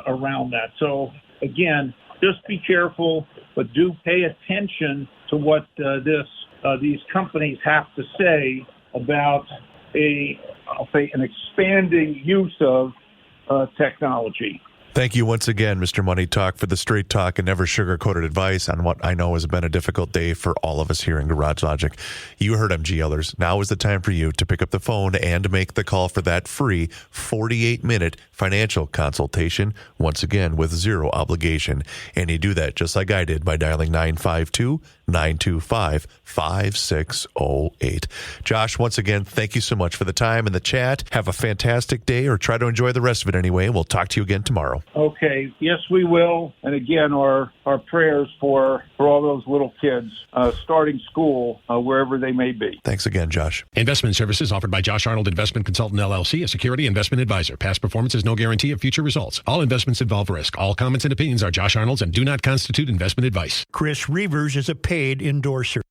around that. So again, just be careful, but do pay attention to what these companies have to say about an expanding use of technology. Thank you once again, Mr. Money Talk, for the straight talk and never sugar-coated advice on what I know has been a difficult day for all of us here in Garage Logic. You heard MGLers. Now is the time for you to pick up the phone and make the call for that free 48-minute financial consultation, once again with zero obligation. And you do that just like I did by dialing 952-925-5608. Josh, once again, thank you so much for the time and the chat. Have a fantastic day, or try to enjoy the rest of it anyway. We'll talk to you again tomorrow. Okay. Yes, we will. And again, our prayers for all those little kids starting school wherever they may be. Thanks again, Josh. Investment services offered by Josh Arnold Investment Consultant LLC, a security investment advisor. Past performance is no guarantee of future results. All investments involve risk. All comments and opinions are Josh Arnold's and do not constitute investment advice. Chris Reavers is a paid endorser.